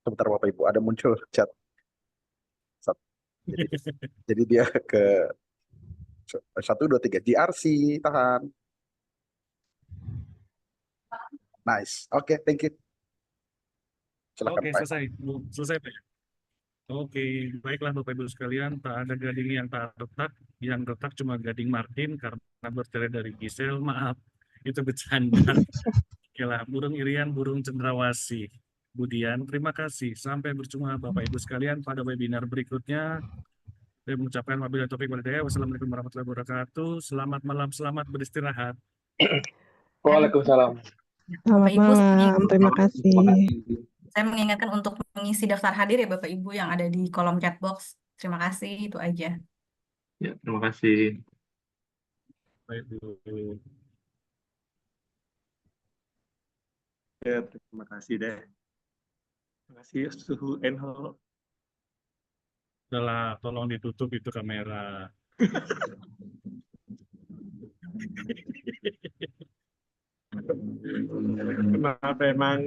Sebentar Bapak Ibu, ada muncul chat. Jadi, jadi dia ke 1, 2, 3 GRC, tahan. Nice. Oke, thank you. Silakan Oke, Pak. selesai. Selesai, Pak. Oke, baiklah Bapak Ibu sekalian, tak ada gading yang tak retak, yang retak cuma gading Martin karena bercerai dari Gisel, maaf, itu bercanda. Oke lah, burung Irian, burung cendrawasih. Budian, terima kasih. Sampai berjumpa Bapak Ibu sekalian pada webinar berikutnya. Saya mengucapkan wabillahi taufiq wal hidayah. Wassalamualaikum warahmatullahi wabarakatuh. Selamat malam, selamat beristirahat. Waalaikumsalam. Selamat Bapak Ibu, malam, terima kasih. saya mengingatkan untuk mengisi daftar hadir ya Bapak Ibu yang ada di kolom chat box. Terima kasih, itu aja. Ya, terima kasih. Baik, Bu. Ya, terima kasih deh. Terima kasih Suhu Enho. Udah tolong ditutup itu kamera. Kenapa emang